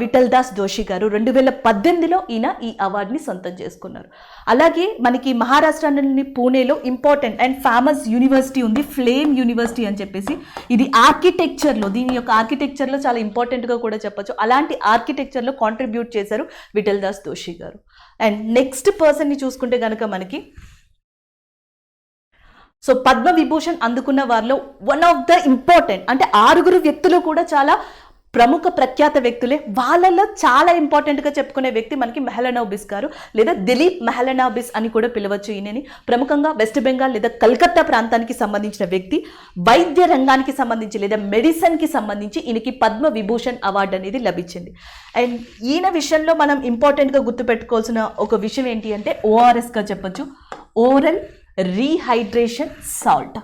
విఠల్ దాస్ దోషి గారు. 2018లో ఈయన ఈ అవార్డుని సొంతం చేసుకున్నారు. అలాగే మనకి మహారాష్ట్రలోని పూణేలో ఇంపార్టెంట్ అండ్ ఫేమస్ యూనివర్సిటీ ఉంది, ఫ్లేమ్ యూనివర్సిటీ అని చెప్పేసి. ఇది ఆర్కిటెక్చర్లో, దీని యొక్క ఆర్కిటెక్చర్లో చాలా ఇంపార్టెంట్గా కూడా చెప్పొచ్చు. అలాంటి ఆర్కిటెక్చర్లో కాంట్రిబ్యూట్ చేశారు విఠల్ దాస్ దోషి గారు. అండ్ నెక్స్ట్ పర్సన్ని చూసుకుంటే కనుక మనకి సో పద్మ విభూషణ్ అందుకున్న వారిలో వన్ ఆఫ్ ద ఇంపార్టెంట్ అంటే 6 వ్యక్తులు కూడా చాలా ప్రముఖ ప్రఖ్యాత వ్యక్తులే. వాళ్ళలో చాలా ఇంపార్టెంట్గా చెప్పుకునే వ్యక్తి మనకి మెహలనోబిస్ గారు లేదా దిలీప్ మెహలనోబిస్ అని కూడా పిలవచ్చు. ఈయనని ప్రముఖంగా వెస్ట్ బెంగాల్ లేదా కల్కత్తా ప్రాంతానికి సంబంధించిన వ్యక్తి. వైద్య రంగానికి సంబంధించి లేదా మెడిసిన్కి సంబంధించి ఈయనకి పద్మ విభూషణ్ అవార్డు అనేది లభించింది. అండ్ ఈయన విషయంలో మనం ఇంపార్టెంట్గా గుర్తుపెట్టుకోవాల్సిన ఒక విషయం ఏంటి అంటే ORSగా చెప్పొచ్చు, ఓరల్ రీహైడ్రేషన్ సాల్ట్.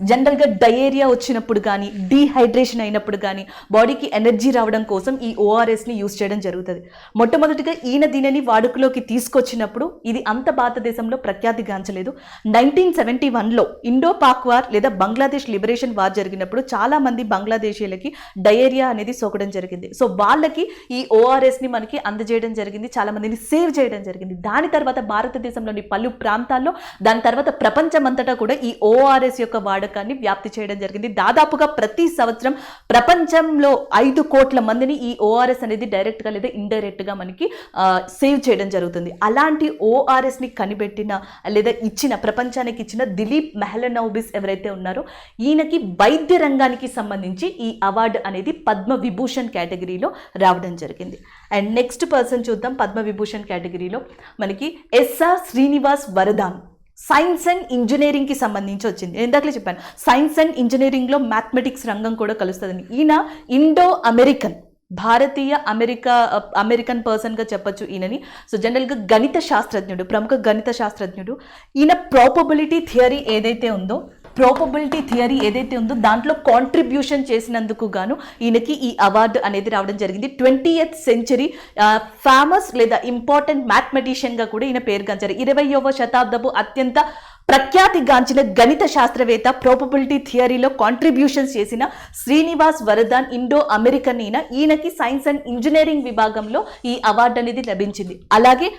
జనరల్గా డయేరియా వచ్చినప్పుడు కానీ, డీహైడ్రేషన్ అయినప్పుడు కానీ, బాడీకి ఎనర్జీ రావడం కోసం ఈ ఓఆర్ఎస్ని యూజ్ చేయడం జరుగుతుంది. మొట్టమొదటిగా ఈయన దీనిని వాడుకలోకి తీసుకొచ్చినప్పుడు ఇది అంత భారతదేశంలో ప్రఖ్యాతిగాంచలేదు. 1971లో ఇండో పాక్ వార్ లేదా బంగ్లాదేశ్ లిబరేషన్ వార్ జరిగినప్పుడు చాలా మంది బంగ్లాదేశీయులకి డయేరియా అనేది సోకడం జరిగింది. సో వాళ్ళకి ఈ ఓఆర్ఎస్ని మనకి అందజేయడం జరిగింది, చాలా మందిని సేవ్ చేయడం జరిగింది. దాని తర్వాత భారతదేశంలోని పలు ప్రాంతాల్లో, దాని తర్వాత ప్రపంచమంతటా కూడా ఈ ఓఆర్ఎస్ యొక్క వాడకాన్ని వ్యాప్తి చేయడం జరిగింది. దాదాపుగా ప్రతి సంవత్సరం ప్రపంచంలో 5 కోట్ల మందిని ఈ ఓఆర్ఎస్ అనేది డైరెక్ట్గా లేదా ఇండైరెక్ట్గా మనకి సేవ్ చేయడం జరుగుతుంది. అలాంటి ఓఆర్ఎస్ని కనిపెట్టిన లేదా ప్రపంచానికి ఇచ్చిన దిలీప్ మెహ్లనోబిస్ ఎవరైతే ఉన్నారో ఈయనకి వైద్య రంగానికి సంబంధించి ఈ అవార్డు అనేది పద్మ విభూషణ్ కేటగిరీలో రావడం జరిగింది. అండ్ నెక్స్ట్ పర్సన్ చూద్దాం. పద్మ విభూషణ్ కేటగిరీలో మనకి ఎస్ఆర్ శ్రీనివాస్ వరదాన్, సైన్స్ అండ్ ఇంజనీరింగ్కి సంబంధించి వచ్చింది. ఇందాకలే చెప్పాను, సైన్స్ అండ్ ఇంజనీరింగ్లో మ్యాథమెటిక్స్ రంగం కూడా కలుస్తుందని. ఈయన ఇండో అమెరికన్, భారతీయ అమెరికన్ పర్సన్గా చెప్పొచ్చు ఈయనని. సో జనరల్గా గణిత శాస్త్రజ్ఞుడు, ప్రముఖ గణిత శాస్త్రజ్ఞుడు. ఈయన ప్రాబబిలిటీ థియరీ ఏదైతే ఉందో దాంట్లో కాంట్రిబ్యూషన్ చేసినందుకు గాను ఈయనకి ఈ అవార్డు అనేది రావడం జరిగింది. 20th సెంచరీ ఫేమస్ లేదా ఇంపార్టెంట్ మ్యాథమెటిషియన్గా కూడా ఈయన పేరుగాంచారు. 20వ శతాబ్దపు అత్యంత ప్రఖ్యాతిగాంచిన గణిత శాస్త్రవేత్త, ప్రాబబిలిటీ థియరీలో కాంట్రిబ్యూషన్స్ చేసిన శ్రీనివాస్ వరదాన్ ఇండో అమెరికన్. ఈయనకి సైన్స్ అండ్ ఇంజనీరింగ్ విభాగంలో ఈ అవార్డు అనేది లభించింది. అలాగే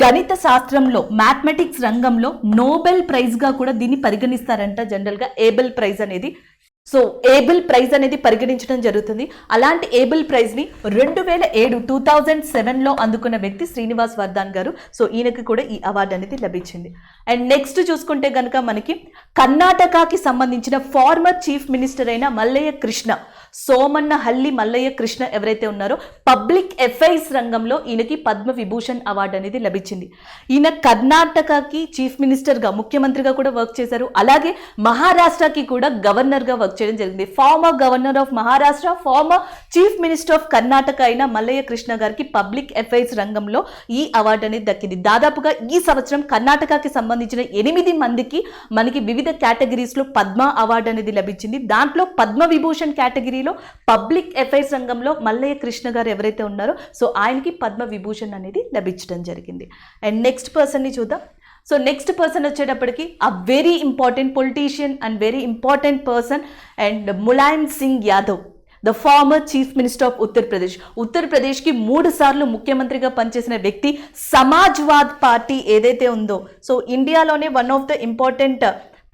గణిత శాస్త్రంలో, మ్యాథమెటిక్స్ రంగంలో నోబెల్ ప్రైజ్గా కూడా దీన్ని పరిగణిస్తారంట. జనరల్గా ఏబెల్ ప్రైజ్ అనేది. సో ఏబెల్ ప్రైజ్ అనేది పరిగణించడం జరుగుతుంది. అలాంటి ఏబెల్ ప్రైజ్ని 2007లో అందుకున్న వ్యక్తి శ్రీనివాస్ వరదాన్ గారు. సో ఈయనకి కూడా ఈ అవార్డు అనేది లభించింది. అండ్ నెక్స్ట్ చూసుకుంటే కనుక మనకి కర్ణాటకకి సంబంధించిన ఫార్మర్ చీఫ్ మినిస్టర్ అయిన మల్లయ్య కృష్ణ, సోమన్నహల్లి మల్లయ్య కృష్ణ ఎవరైతే ఉన్నారో పబ్లిక్ అఫైర్స్ రంగంలో ఈయనకి పద్మ విభూషణ్ అవార్డు అనేది లభించింది. ఈయన కర్ణాటకకి చీఫ్ మినిస్టర్గా, ముఖ్యమంత్రిగా కూడా వర్క్ చేశారు. అలాగే మహారాష్ట్రకి కూడా గవర్నర్గా వర్క్ చేయడం జరిగింది. Farmer governor of Maharashtra, farmer chief minister of Karnataka అయిన మల్లయ్య కృష్ణ గారికి పబ్లిక్ అఫైర్స్ రంగంలో ఈ అవార్డు అనేది దక్కింది. దాదాపుగా ఈ సంవత్సరం కర్ణాటకకి సంబంధించిన 8 మందికి మనకి వివిధ కేటగిరీస్లో పద్మ అవార్డు అనేది లభించింది. దాంట్లో పద్మ విభూషణ్ కేటగిరీలో పబ్లిక్ అఫైర్స్ రంగంలో మల్లయ్య కృష్ణ గారు ఎవరైతే ఉన్నారో సో ఆయనకి పద్మ విభూషణ్ అనేది లభించడం జరిగింది. అండ్ నెక్స్ట్ పర్సన్ని చూద్దాం. సో నెక్స్ట్ పర్సన్ వచ్చేటప్పటికి a very important politician and very important person and Mulayam Singh Yadav, the former chief minister of ఉత్తరప్రదేశ్కి 3 సార్లు ముఖ్యమంత్రిగా పనిచేసిన వ్యక్తి. సమాజ్వాద్ పార్టీ ఏదైతే ఉందో సో ఇండియాలోనే వన్ ఆఫ్ ద ఇంపార్టెంట్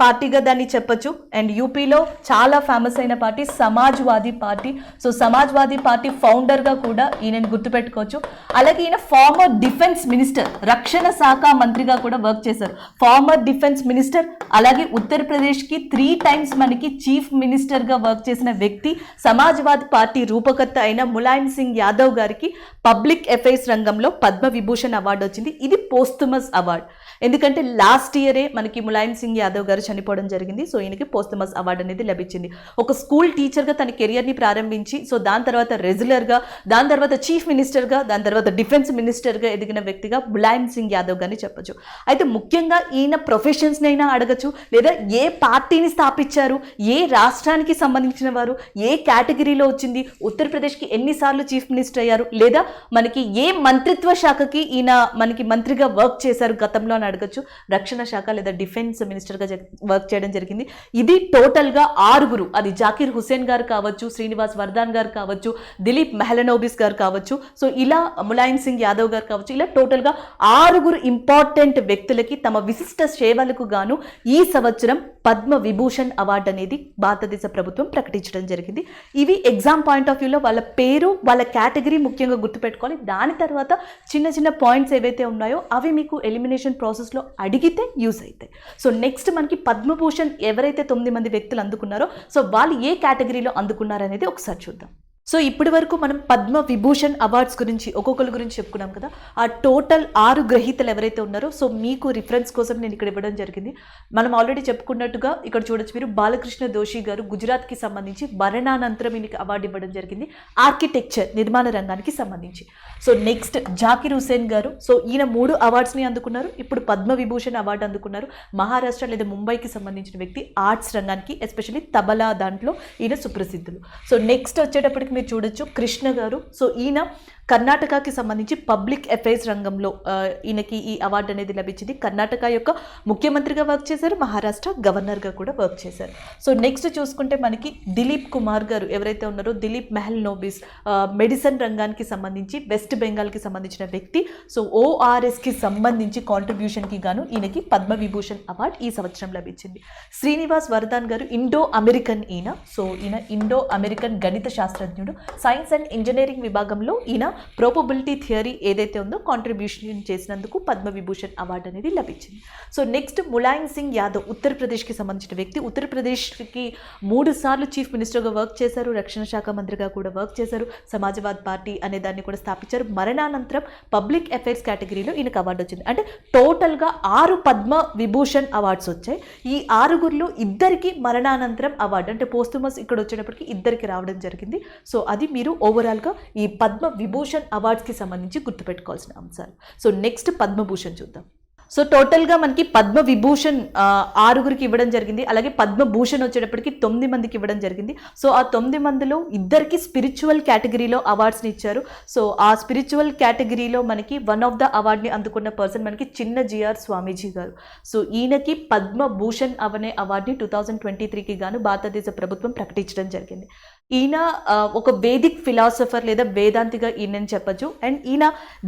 పార్టీగా దాన్ని చెప్పొచ్చు. అండ్ యూపీలో చాలా ఫేమస్ అయిన party Samajwadi party. So Samajwadi party ఫౌండర్గా కూడా ఈయనని గుర్తుపెట్టుకోవచ్చు. అలాగే ఈయన ఫార్మర్ డిఫెన్స్ మినిస్టర్, రక్షణ శాఖ మంత్రిగా కూడా వర్క్ చేశారు. ఫార్మర్ డిఫెన్స్ మినిస్టర్, అలాగే ఉత్తరప్రదేశ్కి 3 టైమ్స్ మనకి చీఫ్ మినిస్టర్గా వర్క్ చేసిన వ్యక్తి. సమాజ్వాదీ పార్టీ రూపకర్త అయిన ములాయం సింగ్ యాదవ్ గారికి పబ్లిక్ అఫైర్స్ రంగంలో పద్మ విభూషణ్ అవార్డు వచ్చింది. ఇది పోస్టుమస్ అవార్డు, ఎందుకంటే లాస్ట్ ఇయరే మనకి ములాయం సింగ్ యాదవ్ గారు చనిపోవడం జరిగింది. సో ఈయనకి పోస్టుమస్ అవార్డు అనేది లభించింది. ఒక స్కూల్ టీచర్గా తన కెరియర్ని ప్రారంభించి సో దాని తర్వాత రెగ్యులర్గా, దాని తర్వాత చీఫ్ మినిస్టర్గా, దాని తర్వాత డిఫెన్స్ మినిస్టర్గా ఎదిగిన వ్యక్తిగా ములాయం సింగ్ యాదవ్ గారిని చెప్పొచ్చు. అయితే ముఖ్యంగా ఈయన ప్రొఫెషన్స్ని అయినా అడగచ్చు, లేదా ఏ పార్టీని స్థాపించారు, ఏ రాష్ట్రానికి సంబంధించిన వారు, ఏ కేటగిరీలో వచ్చింది, ఉత్తరప్రదేశ్కి ఎన్నిసార్లు చీఫ్ మినిస్టర్ అయ్యారు, లేదా మనకి ఏ మంత్రిత్వ శాఖకి ఈయన మనకి మంత్రిగా వర్క్ చేశారు గతంలో అని అడగచ్చు. రక్షణ శాఖ లేదా డిఫెన్స్ మినిస్టర్గా వర్క్ చేయడం జరిగింది. ఇది టోటల్గా 6, అది జాకిర్ హుసేన్ గారు కావచ్చు, శ్రీనివాస్ వరదాన్ గారు కావచ్చు, దిలీప్ మెహ్లనోబిస్ గారు కావచ్చు, సో ఇలా ములాయం సింగ్ యాదవ్ గారు కావచ్చు, ఇలా టోటల్గా 6 ఇంపార్టెంట్ వ్యక్తులకి తమ విశిష్ట సేవలకు గాను ఈ సంవత్సరం పద్మ విభూషణ్ అవార్డు అనేది భారతదేశ ప్రభుత్వం ప్రకటించడం జరిగింది. ఇవి ఎగ్జామ్ పాయింట్ ఆఫ్ వ్యూలో వాళ్ళ పేరు, వాళ్ళ కేటగిరీ ముఖ్యంగా గుర్తుపెట్టుకోవాలి. దాని తర్వాత చిన్న చిన్న పాయింట్స్ ఏవైతే ఉన్నాయో అవి మీకు ఎలిమినేషన్ ప్రాసెస్లో అడిగితే యూజ్ అవుతాయి. సో నెక్స్ట్ మనకి పద్మభూషణ్ ఎవరైతే 9 మంది వ్యక్తులు అందుకున్నారో సో వాళ్ళు ఏ కేటగిరీలో అందుకున్నారనేది ఒకసారి చూద్దాం. సో ఇప్పటి వరకు మనం పద్మ విభూషణ్ అవార్డ్స్ గురించి ఒక్కొక్కరి గురించి చెప్పుకున్నాం కదా. ఆ టోటల్ 6 గ్రహీతలు ఎవరైతే ఉన్నారో, సో మీకు రిఫరెన్స్ కోసం నేను ఇక్కడ ఇవ్వడం జరిగింది. మనం ఆల్రెడీ చెప్పుకున్నట్టుగా ఇక్కడ చూడొచ్చు మీరు, బాలకృష్ణ దోషి గారు గుజరాత్కి సంబంధించి మరణానంతరం ఈయనకి అవార్డు ఇవ్వడం జరిగింది, ఆర్కిటెక్చర్ నిర్మాణ రంగానికి సంబంధించి. సో నెక్స్ట్ జాకిర్ హుసేన్ గారు, సో ఈయన 3 అవార్డ్స్ని అందుకున్నారు, ఇప్పుడు పద్మ విభూషణ్ అవార్డు అందుకున్నారు. మహారాష్ట్ర లేదా ముంబైకి సంబంధించిన వ్యక్తి, ఆర్ట్స్ రంగానికి ఎస్పెషల్లీ తబలా దాంట్లో ఈయన సుప్రసిద్ధులు. సో నెక్స్ట్ వచ్చేటప్పటికి మీరు చూడొచ్చు కృష్ణ గారు, సో ఈయన కర్ణాటకకి సంబంధించి పబ్లిక్ అఫైర్స్ రంగంలో ఈయనకి ఈ అవార్డు అనేది లభించింది. కర్ణాటక యొక్క ముఖ్యమంత్రిగా వర్క్ చేశారు, మహారాష్ట్ర గవర్నర్గా కూడా వర్క్ చేశారు. సో నెక్స్ట్ చూసుకుంటే మనకి దిలీప్ కుమార్ గారు ఎవరైతే ఉన్నారో, దిలీప్ మెహల్ నోబిస్, మెడిసిన్ రంగానికి సంబంధించి వెస్ట్ బెంగాల్కి సంబంధించిన వ్యక్తి. సో ఓఆర్ఎస్కి సంబంధించి కాంట్రిబ్యూషన్కి గాను ఈయనకి పద్మ విభూషణ్ అవార్డు ఈ సంవత్సరం లభించింది. శ్రీనివాస్ వరదాన్ గారు ఇండో అమెరికన్ ఈయన, సో ఈయన ఇండో అమెరికన్ గణిత శాస్త్రజ్ఞుడు, సైన్స్ అండ్ ఇంజనీరింగ్ విభాగంలో ఈయన ప్రోబబిలిటీ థియరీ ఏదైతే ఉందో కాంట్రిబ్యూషన్ చేసినందుకు పద్మ విభూషణ్ అవార్డు అనేది లభించింది. సో నెక్స్ట్ ములాయం సింగ్ యాదవ్, ఉత్తరప్రదేశ్కి సంబంధించిన వ్యక్తి. ఉత్తరప్రదేశ్కి 3 సార్లు చీఫ్ మినిస్టర్గా వర్క్ చేశారు, రక్షణ శాఖ మంత్రిగా కూడా వర్క్ చేశారు, సమాజ్వాద్ పార్టీ అనే దాన్ని కూడా స్థాపించారు. మరణానంతరం పబ్లిక్ అఫైర్స్ కేటగిరీలో ఈయనకు అవార్డు వచ్చింది. అంటే టోటల్గా 6 పద్మ విభూషణ్ అవార్డ్స్ వచ్చాయి. ఈ 6గురిలో 2కి మరణానంతరం అవార్డు, అంటే పోస్టుమస్ ఇక్కడ వచ్చేటప్పటికి 2కి రావడం జరిగింది. సో అది మీరు ఓవరాల్గా ఈ పద్మ విభూషణ్ అవార్డ్స్కి సంబంధించి గుర్తుపెట్టుకోవాల్సిన అంశాలు. సో నెక్స్ట్ పద్మభూషణ్ చూద్దాం. సో టోటల్గా మనకి పద్మ విభూషణ్ 6గురికి ఇవ్వడం జరిగింది, అలాగే పద్మభూషణ్ వచ్చేటప్పటికి 9 మందికి ఇవ్వడం జరిగింది. సో ఆ 9 మందిలో 2కి స్పిరిచువల్ కేటగిరీలో అవార్డ్స్ని ఇచ్చారు. సో ఆ స్పిరిచువల్ కేటగిరీలో మనకి వన్ ఆఫ్ ద అవార్డ్ని అందుకున్న పర్సన్ మనకి చిన్న జిఆర్ స్వామీజీ గారు. సో ఈయనకి పద్మభూషణ్ అనే అవార్డుని 2023కి గాను భారతదేశ ప్రభుత్వం ప్రకటించడం జరిగింది. ఈయన ఒక వేదిక్ ఫిలాసఫర్ లేదా వేదాంతిగా ఈయనని చెప్పచ్చు. అండ్ ఈయన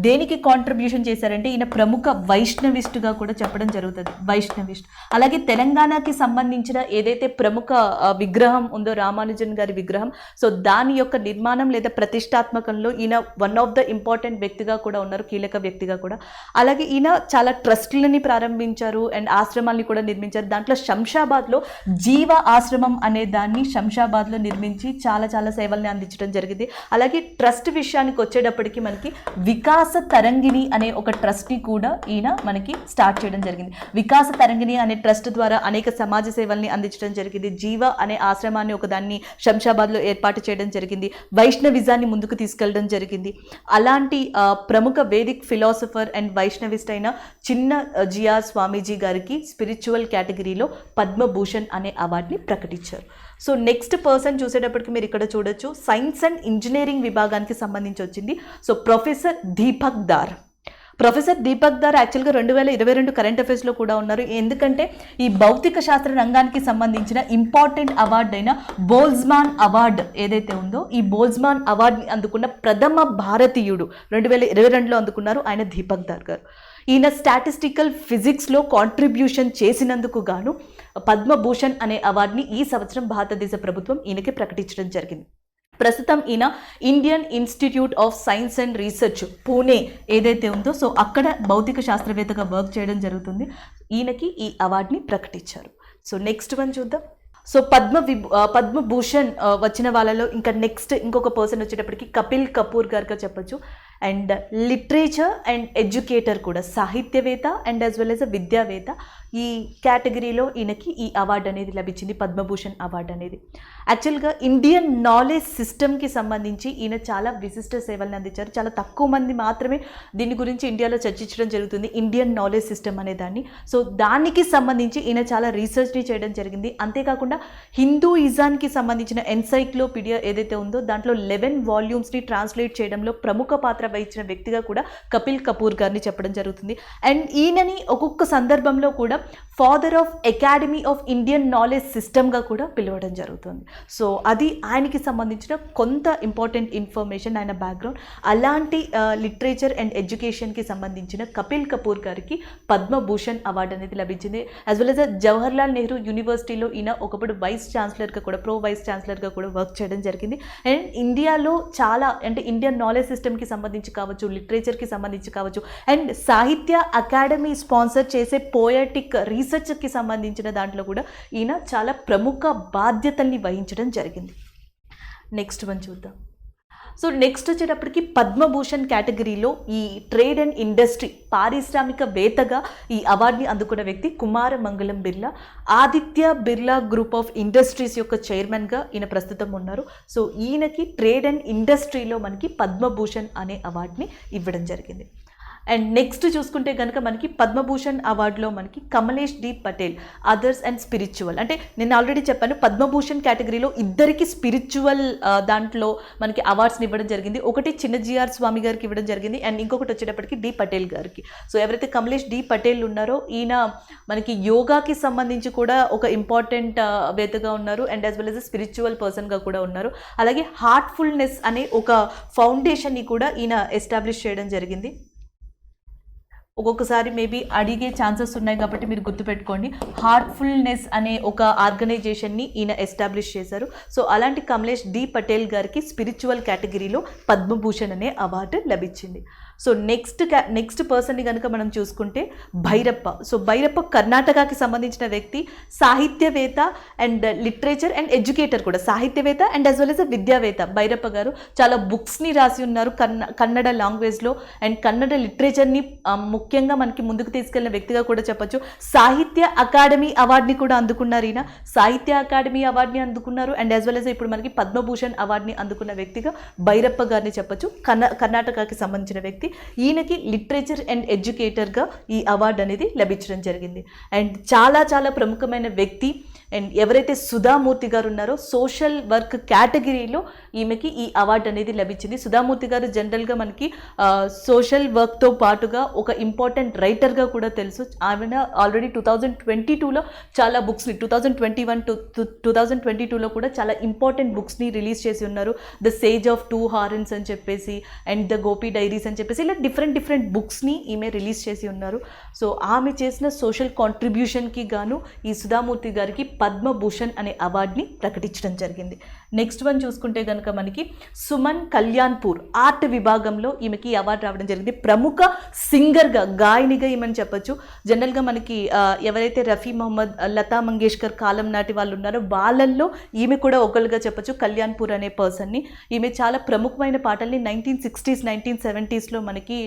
దేనికి కాంట్రిబ్యూషన్ చేశారంటే, ఈయన ప్రముఖ వైష్ణవిస్ట్గా కూడా చెప్పడం జరుగుతుంది, వైష్ణవిస్ట్. అలాగే తెలంగాణకి సంబంధించిన ఏదైతే ప్రముఖ విగ్రహం ఉందో, రామానుజన్ గారి విగ్రహం, సో దాని యొక్క నిర్మాణం లేదా ప్రతిష్టాత్మకంలో ఈయన వన్ ఆఫ్ ద ఇంపార్టెంట్ వ్యక్తిగా కూడా ఉన్నారు, కీలక వ్యక్తిగా కూడా. అలాగే ఈయన చాలా ట్రస్ట్లని ప్రారంభించారు అండ్ ఆశ్రమాల్ని కూడా నిర్మించారు. దాంట్లో శంషాబాద్లో జీవ ఆశ్రమం అనే దాన్ని శంషాబాద్లో నిర్మించి చాలా చాలా సేవల్ని అందించడం జరిగింది. అలాగే ట్రస్ట్ విషయానికి వచ్చేటప్పటికి మనకి వికాస తరంగిణి అనే ఒక ట్రస్ట్ని కూడా ఈయన మనకి స్టార్ట్ చేయడం జరిగింది. వికాస తరంగిణి అనే ట్రస్ట్ ద్వారా అనేక సమాజ సేవల్ని అందించడం జరిగింది. జీవ అనే ఆశ్రమాన్ని ఒకదాన్ని శంషాబాద్లో ఏర్పాటు చేయడం జరిగింది. వైష్ణవిజాన్ని ముందుకు తీసుకెళ్ళడం జరిగింది. అలాంటి ప్రముఖ వేదిక్ ఫిలాసఫర్ అండ్ వైష్ణవిస్ట్ అయిన చిన్న జిఆర్ స్వామీజీ గారికి స్పిరిచువల్ కేటగిరీలో పద్మభూషణ్ అనే అవార్డుని ప్రకటించారు. సో నెక్స్ట్ పర్సన్ చూసేటప్పటికి మీరు ఇక్కడ చూడొచ్చు, సైన్స్ అండ్ ఇంజనీరింగ్ విభాగానికి సంబంధించి వచ్చింది. So professor Deepak Dhar. Professor Deepak Dhar యాక్చువల్గా 2022 కరెంట్ అఫైర్స్లో కూడా ఉన్నారు. ఎందుకంటే ఈ భౌతిక శాస్త్ర రంగానికి సంబంధించిన ఇంపార్టెంట్ అవార్డు అయిన బోల్జ్మాన్ అవార్డు ఏదైతే ఉందో, ఈ బోల్జ్మాన్ అవార్డుని అందుకున్న ప్రథమ భారతీయుడు 2022లో అందుకున్నారు ఆయన దీపక్ దార్ గారు. ఈయన స్టాటిస్టికల్ ఫిజిక్స్లో కాంట్రిబ్యూషన్ చేసినందుకు గాను పద్మభూషణ్ అనే అవార్డుని ఈ సంవత్సరం భారతదేశ ప్రభుత్వం ఈయనకి ప్రకటించడం జరిగింది. ప్రస్తుతం ఈయన Indian institute of science and research Pune ఏదైతే ఉందో, సో అక్కడ భౌతిక శాస్త్రవేత్తగా వర్క్ చేయడం జరుగుతుంది. ఈయనకి ఈ అవార్డుని ప్రకటించారు. సో నెక్స్ట్ వన్ చూద్దాం. సో పద్మభూషణ్ వచ్చిన వాళ్ళలో ఇంకా నెక్స్ట్ ఇంకొక పర్సన్ వచ్చేటప్పటికి కపిల్ కపూర్ గారుగా చెప్పచ్చు. అండ్ లిటరేచర్ అండ్ ఎడ్యుకేటర్ కూడా, సాహిత్యవేత్త and as well as a విద్యావేత్త. ఈ కేటగిరీలో ఈయనకి ఈ అవార్డు అనేది లభించింది, పద్మభూషణ్ అవార్డు అనేది. యాక్చువల్గా ఇండియన్ నాలెడ్జ్ సిస్టమ్కి సంబంధించి ఈయన చాలా విశిష్ట సేవలను అందించారు. చాలా తక్కువ మంది మాత్రమే దీని గురించి ఇండియాలో చర్చించడం జరుగుతుంది, ఇండియన్ నాలెడ్జ్ సిస్టమ్ అనే దాన్ని. సో దానికి సంబంధించి ఈయన చాలా రీసెర్చ్ని చేయడం జరిగింది. అంతేకాకుండా హిందూయిజానికి సంబంధించిన ఎన్సైక్లోపీడియా ఏదైతే ఉందో దాంట్లో 11 వాల్యూమ్స్ని ట్రాన్స్లేట్ చేయడంలో ప్రముఖ పాత్ర వహించిన వ్యక్తిగా కూడా కపిల్ కపూర్ గారిని చెప్పడం జరుగుతుంది. అండ్ ఈయనని ఒక్కొక్క సందర్భంలో కూడా father of academy of Indian knowledge సిస్టమ్గా కూడా పిలవడం జరుగుతుంది. సో అది ఆయనకి సంబంధించిన కొంత ఇంపార్టెంట్ ఇన్ఫర్మేషన్, ఆయన బ్యాక్గ్రౌండ్. అలాంటి లిటరేచర్ అండ్ ఎడ్యుకేషన్కి సంబంధించిన కపిల్ కపూర్ గారికి పద్మభూషణ్ అవార్డు అనేది లభించింది. As well as Jawaharlal Nehru యూనివర్సిటీలో ఈయన ఒకప్పుడు వైస్ ఛాన్సలర్గా కూడా, వైస్ ఛాన్సలర్గా కూడా వర్క్ చేయడం జరిగింది. అండ్ ఇండియాలో చాలా, అంటే ఇండియన్ నాలెడ్జ్ సిస్టమ్కి సంబంధించి కావచ్చు, లిటరేచర్కి సంబంధించి కావచ్చు, అండ్ సాహిత్య అకాడమీ స్పాన్సర్ చేసే పోయటిక్ రీసెర్చ్కి సంబంధించిన దాంట్లో కూడా ఈయన చాలా ప్రముఖ బాధ్యతల్ని వహించడం జరిగింది. నెక్స్ట్ వన్ చూద్దాం. సో నెక్స్ట్ వచ్చేటప్పటికి పద్మభూషణ్ కేటగిరీలో ఈ ట్రేడ్ అండ్ ఇండస్ట్రీ పారిశ్రామికవేత్తగా ఈ అవార్డుని అందుకున్న వ్యక్తి Kumaramangalam Birla. Aditya Birla group of industries యొక్క చైర్మన్గా ఈయన ప్రస్తుతం ఉన్నారు. సో ఈయనకి ట్రేడ్ అండ్ ఇండస్ట్రీలో మనకి పద్మభూషణ్ అనే అవార్డుని ఇవ్వడం జరిగింది. అండ్ నెక్స్ట్ చూసుకుంటే కనుక మనకి పద్మభూషణ్ అవార్డులో మనకి Kamlesh D Patel others and spiritual, అంటే నేను ఆల్రెడీ చెప్పాను పద్మభూషణ్ కేటగిరీలో ఇద్దరికి స్పిరిచువల్ దాంట్లో మనకి అవార్డ్స్ని ఇవ్వడం జరిగింది. ఒకటి చిన్నజీఆర్ స్వామి గారికి ఇవ్వడం జరిగింది అండ్ ఇంకొకటి వచ్చేటప్పటికి డి పటేల్ గారికి. సో ఎవరైతే కమలేష్ డి పటేల్ ఉన్నారో ఈయన మనకి యోగాకి సంబంధించి కూడా ఒక ఇంపార్టెంట్ వేత్తగా ఉన్నారు and as well as spiritual పర్సన్గా కూడా ఉన్నారు. అలాగే హార్ట్ఫుల్నెస్ అనే ఒక ఫౌండేషన్ని కూడా ఈయన ఎస్టాబ్లిష్ చేయడం జరిగింది. ఒక్కొక్కసారి మేబీ అడిగే ఛాన్సెస్ ఉన్నాయి కాబట్టి మీరు గుర్తుపెట్టుకోండి. హార్ట్ఫుల్నెస్ అనే ఒక ఆర్గనైజేషన్ని ఈయన ఎస్టాబ్లిష్ చేశారు. సో అలాంటి కమలేష్ డి పటేల్ గారికి స్పిరిచువల్ కేటగిరీలో పద్మభూషణ్ అనే అవార్డు లభించింది. సో నెక్స్ట్ పర్సన్ని కనుక మనం చూసుకుంటే భైరప్ప. సో భైరప్ప కర్ణాటకకి సంబంధించిన వ్యక్తి, సాహిత్యవేత్త అండ్ లిటరేచర్ అండ్ ఎడ్యుకేటర్ కూడా, సాహిత్యవేత్త అండ్ యాజ్ వెల్ యాజ్ విద్యావేత్త భైరప్ప గారు. చాలా బుక్స్ని రాసి ఉన్నారు కన్నడ లాంగ్వేజ్లో అండ్ కన్నడ లిటరేచర్ని ముఖ్యంగా మనకి ముందుకు తీసుకెళ్లిన వ్యక్తిగా కూడా చెప్పొచ్చు. సాహిత్య అకాడమీ అవార్డుని కూడా అందుకున్నారు ఈయన. సాహిత్య అకాడమీ అవార్డుని అందుకున్నారు అండ్ యాజ్ వెల్ యాజ్ ఇప్పుడు మనకి పద్మభూషణ్ అవార్డుని అందుకున్న వ్యక్తిగా భైరప్ప గారిని చెప్పొచ్చు. కర్ణాటకకి సంబంధించిన వ్యక్తి. ఈయనకి లిటరేచర్ అండ్ ఎడ్యుకేటర్గా ఈ అవార్డు అనేది లభించడం జరిగింది. అండ్ చాలా చాలా ప్రముఖమైన వ్యక్తి అండ్ ఎవరైతే సుధామూర్తి గారు ఉన్నారో సోషల్ వర్క్ కేటగిరీలో ఈమెకి ఈ అవార్డు అనేది లభించింది. సుధామూర్తి గారు జనరల్గా మనకి సోషల్ వర్క్తో పాటుగా ఒక ఇంపార్టెంట్ రైటర్గా కూడా తెలుసు. ఆమె ఆల్రెడీ 2022లో చాలా బుక్స్ని, 2021 to 2022లో కూడా చాలా ఇంపార్టెంట్ బుక్స్ని రిలీజ్ చేసి ఉన్నారు. The sage of two horns అని చెప్పేసి అండ్ ద గోపి డైరీస్ అని చెప్పేసి ఇలా డిఫరెంట్ బుక్స్ని ఈమె రిలీజ్ చేసి ఉన్నారు. సో ఆమె చేసిన సోషల్ కాంట్రిబ్యూషన్కి గాను ఈ సుధామూర్తి గారికి పద్మభూషణ్ అనే అవార్డుని ప్రకటించడం జరిగింది. నెక్స్ట్ వన్ చూసుకుంటే కనుక మనకి సుమన్ కళ్యాణ్పూర్ ఆర్ట్ విభాగంలో ఈమెకి అవార్డు రావడం జరిగింది. ప్రముఖ సింగర్గా, గాయనిగా ఈమెను చెప్పొచ్చు. జనరల్గా మనకి ఎవరైతే రఫీ మహమ్మద్, లతా మంగేష్కర్ కాలం నాటి వాళ్ళు ఉన్నారో వాళ్ళల్లో ఈమె కూడా ఒకరుగా చెప్పొచ్చు. కళ్యాణ్పూర్ అనే పర్సన్ని. ఈమె చాలా ప్రముఖమైన పాటల్ని 1960s 1970sలో మనకి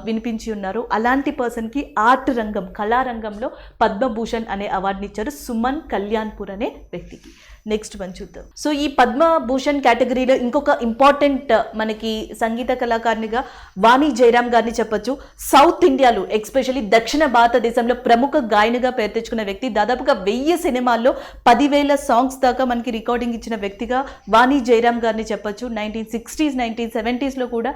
వినిపించి ఉన్నారు. అలాంటి పర్సన్కి ఆర్ట్ రంగం, కళారంగంలో పద్మభూషణ్ అనే అవార్డుని ఇచ్చారు సుమన్ కళ్యాణ్పూర్ అనే వ్యక్తికి. నెక్స్ట్ వన్ చూద్దాం. సో ఈ పద్మభూషణ్ కేటగిరీలో ఇంకొక ఇంపార్టెంట్ మనకి సంగీత కళాకారునిగా వాణి జయరాం గారిని చెప్పొచ్చు. సౌత్ ఇండియాలో ఎస్పెషల్లీ దక్షిణ భారతదేశంలో ప్రముఖ గాయనిగా పేరు తెచ్చుకున్న వ్యక్తి. దాదాపుగా 1000 సినిమాల్లో 10,000 సాంగ్స్ దాకా మనకి రికార్డింగ్ ఇచ్చిన వ్యక్తిగా వాణి జయరాం గారిని చెప్పొచ్చు. 1960s 1970sలో కూడా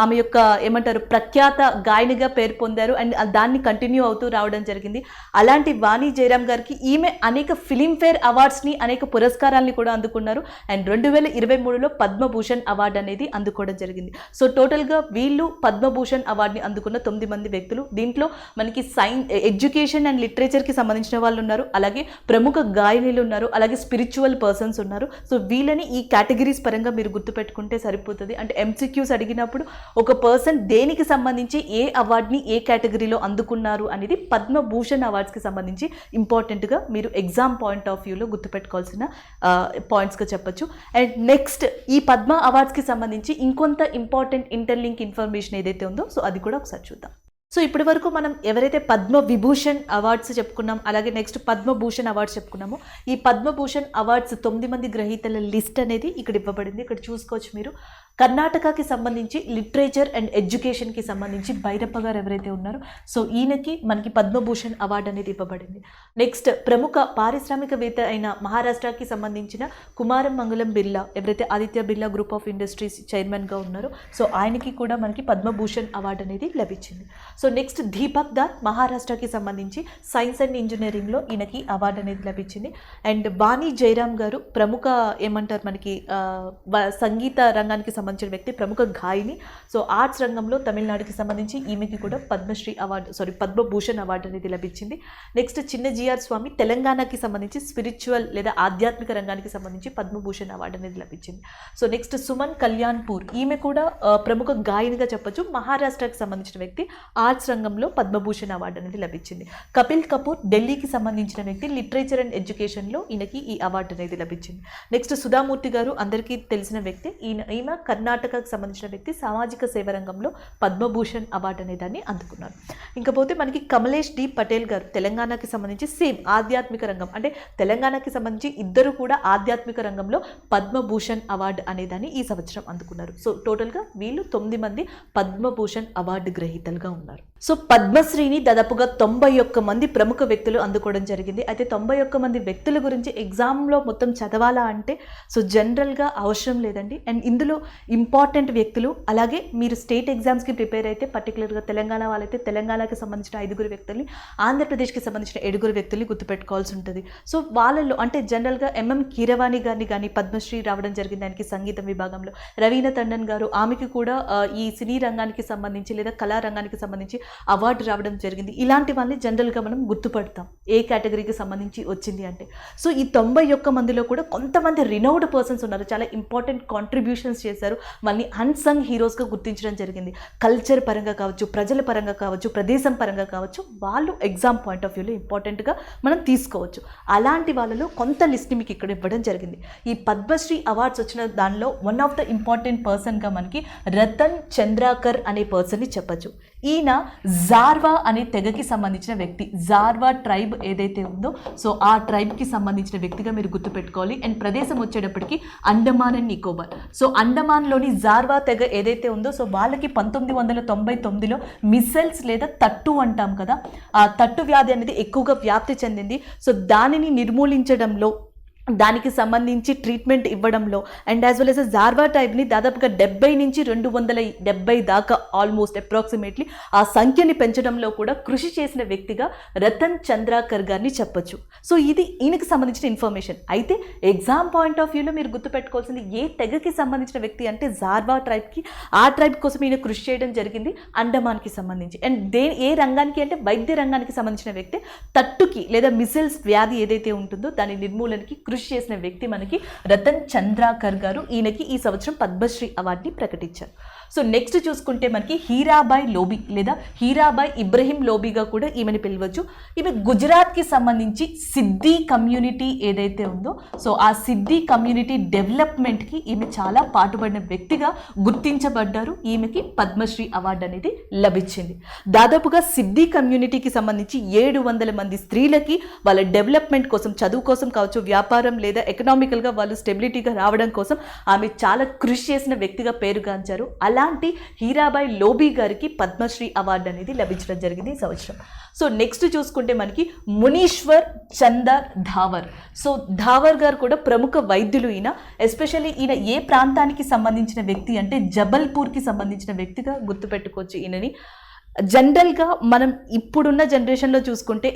ఆమె యొక్క ఏమంటారు ప్రఖ్యాత గాయనిగా పేరు పొందారు అండ్ దాన్ని కంటిన్యూ అవుతూ రావడం జరిగింది. అలాంటి వాణి జయరాం గారికి ఈమె అనేక ఫిలింఫేర్ అవార్డ్స్ని, అనేక పురస్కారాలని కూడా అందుకున్నారు అండ్ 2023లో పద్మభూషణ్ అవార్డు అనేది అందుకోవడం జరిగింది. సో టోటల్గా వీళ్ళు పద్మభూషణ్ అవార్డుని అందుకున్న 9 మంది వ్యక్తులు. దీంట్లో మనకి ఎడ్యుకేషన్ అండ్ లిటరేచర్కి సంబంధించిన వాళ్ళు ఉన్నారు, అలాగే ప్రముఖ గాయనీలు ఉన్నారు, అలాగే స్పిరిచువల్ పర్సన్స్ ఉన్నారు. సో వీళ్ళని ఈ కేటగిరీస్ పరంగా మీరు గుర్తుపెట్టుకుంటే సరిపోతుంది. అంటే MCQs అడిగినప్పుడు ఒక పర్సన్ దేనికి సంబంధించి ఏ అవార్డుని ఏ కేటగిరీలో అందుకున్నారు అనేది పద్మభూషణ్ అవార్డ్స్కి సంబంధించి ఇంపార్టెంట్గా మీరు ఎగ్జామ్ పాయింట్ ఆఫ్ వ్యూలో గుర్తుపెట్టుకోవాల్సిన పాయింట్స్గా చెప్పొచ్చు. అండ్ నెక్స్ట్ ఈ పద్మ అవార్డ్స్కి సంబంధించి ఇంకొంత ఇంపార్టెంట్ ఇంటర్లింక్ ఇన్ఫర్మేషన్ ఏదైతే ఉందో సో అది కూడా ఒకసారి చూద్దాం. సో ఇప్పటి వరకు మనం ఎవరైతే పద్మ విభూషణ్ అవార్డ్స్ చెప్పుకున్నాం, అలాగే నెక్స్ట్ పద్మభూషణ్ అవార్డ్స్ చెప్పుకున్నామో, ఈ పద్మభూషణ్ అవార్డ్స్ 9 మంది గ్రహీతల లిస్ట్ అనేది ఇక్కడ ఇవ్వబడింది. ఇక్కడ చూసుకోవచ్చు మీరు. కర్ణాటకకి సంబంధించి లిటరేచర్ అండ్ ఎడ్యుకేషన్కి సంబంధించి భైరప్ప గారు ఎవరైతే ఉన్నారో సో ఈయనకి మనకి పద్మభూషణ్ అవార్డు అనేది ఇవ్వబడింది. నెక్స్ట్ ప్రముఖ పారిశ్రామికవేత్త అయిన మహారాష్ట్రకి సంబంధించిన కుమారం మంగళం బిర్లా, ఎవరైతే Aditya Birla group of industries చైర్మన్గా ఉన్నారో సో ఆయనకి కూడా మనకి పద్మభూషణ్ అవార్డు అనేది లభించింది. సో నెక్స్ట్ దీపక్ దార్ మహారాష్ట్రకి సంబంధించి సైన్స్ అండ్ ఇంజనీరింగ్లో ఈయనకి అవార్డు అనేది లభించింది. అండ్ వాణి జయరాం గారు ప్రముఖ ఏమంటారు మనకి సంగీత రంగానికి సంబంధించి సంబంధించిన వ్యక్తి, ప్రముఖ గాయని. సో ఆర్ట్స్ రంగంలో తమిళనాడుకి సంబంధించి ఈమెకి కూడా పద్మశ్రీ అవార్డు పద్మభూషణ్ అవార్డు అనేది లభించింది. నెక్స్ట్ చిన్న జిఆర్ స్వామి, తెలంగాణకి సంబంధించి స్పిరిచువల్ లేదా ఆధ్యాత్మిక రంగానికి సంబంధించి పద్మభూషణ్ అవార్డు అనేది లభించింది. సో నెక్స్ట్ సుమన్ కళ్యాణ్పూర్, ఈమె కూడా ప్రముఖ గాయనిగా చెప్పొచ్చు, మహారాష్ట్రకి సంబంధించిన వ్యక్తి, ఆర్ట్స్ రంగంలో పద్మభూషణ్ అవార్డు అనేది లభించింది. కపిల్ కపూర్, ఢిల్లీకి సంబంధించిన వ్యక్తి, లిటరేచర్ అండ్ ఎడ్యుకేషన్లో ఈయనకి ఈ అవార్డు అనేది లభించింది. నెక్స్ట్ సుధామూర్తి గారు అందరికీ తెలిసిన వ్యక్తి, ఈమె కర్ణాటకకు సంబంధించిన వ్యక్తి, సామాజిక సేవ రంగంలో పద్మభూషణ్ అవార్డు అనే దాన్ని అందుకున్నారు. ఇంకపోతే మనకి కమలేష్ డి పటేల్ గారు తెలంగాణకి సంబంధించి సేమ్ ఆధ్యాత్మిక రంగం, అంటే తెలంగాణకి సంబంధించి ఇద్దరు కూడా ఆధ్యాత్మిక రంగంలో పద్మభూషణ్ అవార్డు అనే దాన్ని ఈ సంవత్సరం అందుకున్నారు. సో టోటల్గా వీళ్ళు 9 మంది పద్మభూషణ్ అవార్డు గ్రహీతలుగా ఉన్నారు. సో పద్మశ్రీని దాదాపుగా 91 మంది ప్రముఖ వ్యక్తులు అందుకోవడం జరిగింది. అయితే 91 మంది వ్యక్తుల గురించి ఎగ్జామ్లో మొత్తం చదవాలా అంటే సో జనరల్గా అవసరం లేదండి. అండ్ ఇందులో ఇంపార్టెంట్ వ్యక్తులు, అలాగే మీరు స్టేట్ ఎగ్జామ్స్కి ప్రిపేర్ అయితే పర్టికులర్గా తెలంగాణ వాళ్ళైతే తెలంగాణకి సంబంధించిన 5 వ్యక్తుల్ని, ఆంధ్రప్రదేశ్కి సంబంధించిన 7 వ్యక్తుల్ని గుర్తుపెట్టుకోవాల్సి ఉంటుంది. సో వాళ్ళల్లో అంటే జనరల్గా ఎంఎం కీరవాణి గారిని కానీ పద్మశ్రీ రావడం జరిగింది ఆయనకి సంగీతం విభాగంలో. రవీనా టండన్ గారు, ఆమెకి కూడా ఈ సినీ రంగానికి సంబంధించి లేదా కళారంగానికి సంబంధించి అవార్డు రావడం జరిగింది. ఇలాంటి వాళ్ళని జనరల్గా మనం గుర్తుపడతాం ఏ కేటగిరీకి సంబంధించి వచ్చింది అంటే. సో ఈ 91 మందిలో కూడా కొంతమంది రినౌడ్ పర్సన్స్ ఉన్నారు, చాలా ఇంపార్టెంట్ కాంట్రిబ్యూషన్స్ చేశారు, వాళ్ళని అన్సంగ్ హీరోస్గా గుర్తించడం జరిగింది. కల్చర్ పరంగా కావచ్చు, ప్రజల పరంగా కావచ్చు, ప్రదేశం పరంగా కావచ్చు, వాళ్ళు ఎగ్జామ్ పాయింట్ ఆఫ్ వ్యూలో ఇంపార్టెంట్గా మనం తీసుకోవచ్చు. అలాంటి వాళ్ళలో కొంత లిస్ట్ని మీకు ఇక్కడ ఇవ్వడం జరిగింది. ఈ పద్మశ్రీ అవార్డ్స్ వచ్చిన దానిలో వన్ ఆఫ్ ద ఇంపార్టెంట్ పర్సన్గా మనకి రతన్ చంద్రాకర్ అనే పర్సన్ని చెప్పచ్చు. ఈయన జార్వా అనే తెగకి సంబంధించిన వ్యక్తి. జార్వా ట్రైబ్ ఏదైతే ఉందో సో ఆ ట్రైబ్కి సంబంధించిన వ్యక్తిగా మీరు గుర్తుపెట్టుకోవాలి. అండ్ ప్రదేశం వచ్చేటప్పటికి అండమాన్ అండ్ నికోబార్. సో అండమాన్లోని జార్వా తెగ ఏదైతే ఉందో సో వాళ్ళకి 1999లో మిసెల్స్ లేదా తట్టు అంటాం కదా, ఆ తట్టు వ్యాధి అనేది ఎక్కువగా వ్యాప్తి చెందింది. సో దానిని నిర్మూలించడంలో, దానికి సంబంధించి ట్రీట్మెంట్ ఇవ్వడంలో అండ్ యాజ్ వెల్ యాజ్ జార్వా టైప్ని దాదాపుగా 70 నుంచి 270 దాకా ఆల్మోస్ట్ అప్రాక్సిమేట్లీ ఆ సంఖ్యని పెంచడంలో కూడా కృషి చేసిన వ్యక్తిగా రతన్ చంద్రాకర్ గారిని చెప్పొచ్చు. సో ఇది ఈయనకి సంబంధించిన ఇన్ఫర్మేషన్. అయితే ఎగ్జామ్ పాయింట్ ఆఫ్ వ్యూలో మీరు గుర్తుపెట్టుకోవాల్సింది ఏ తెగకి సంబంధించిన వ్యక్తి అంటే జార్వా ట్రైబ్కి, ఆ ట్రైబ్ కోసం ఈయన కృషి చేయడం జరిగింది అండమాన్కి సంబంధించి. అండ్ ఏ రంగానికి అంటే వైద్య రంగానికి సంబంధించిన వ్యక్తి. తట్టుకి లేదా మిసిల్స్ వ్యాధి ఏదైతే ఉంటుందో దాని నిర్మూలనకి కృషి చేసిన వ్యక్తి మనకి రతన్ చంద్రాకర్ గారు. ఈయనకి ఈ సంవత్సరం పద్మశ్రీ అవార్డుని ప్రకటించారు. సో నెక్స్ట్ చూసుకుంటే మనకి హీరాబాయ్ లోబీ లేదా హీరాబాయ్ ఇబ్రహీం లోబీగా కూడా ఈమెను పిలవచ్చు. ఈమె గుజరాత్కి సంబంధించి సిద్ధి కమ్యూనిటీ ఏదైతే ఉందో సో ఆ సిద్ధి కమ్యూనిటీ డెవలప్మెంట్కి ఈమె చాలా పాటుపడిన వ్యక్తిగా గుర్తించబడ్డారు. ఈమెకి పద్మశ్రీ అవార్డు అనేది లభించింది. దాదాపుగా సిద్ధి కమ్యూనిటీకి సంబంధించి 700 మంది స్త్రీలకి వాళ్ళ డెవలప్మెంట్ కోసం, చదువు కోసం కావచ్చు, వ్యాపారం లేదా ఎకనామికల్గా వాళ్ళు స్టెబిలిటీగా రావడం కోసం ఆమె చాలా కృషి చేసిన వ్యక్తిగా పేరుగాంచారు. అలాంటి హీరాబాయ్ లోబీ గారికి పద్మశ్రీ అవార్డు అనేది లభించడం జరిగింది ఈ సంవత్సరం. సో నెక్స్ట్ చూసుకుంటే మనకి మునీశ్వర్ చందర్ ధావర్. సో ధావర్ గారు కూడా ప్రముఖ వైద్యులు. ఈయన ఎస్పెషల్లీ ఈయన ఏ ప్రాంతానికి సంబంధించిన వ్యక్తి అంటే జబల్పూర్కి సంబంధించిన వ్యక్తిగా గుర్తుపెట్టుకోవచ్చు ఈయనని. జనరల్గా మనం ఇప్పుడున్న జనరేషన్లో చూసుకుంటే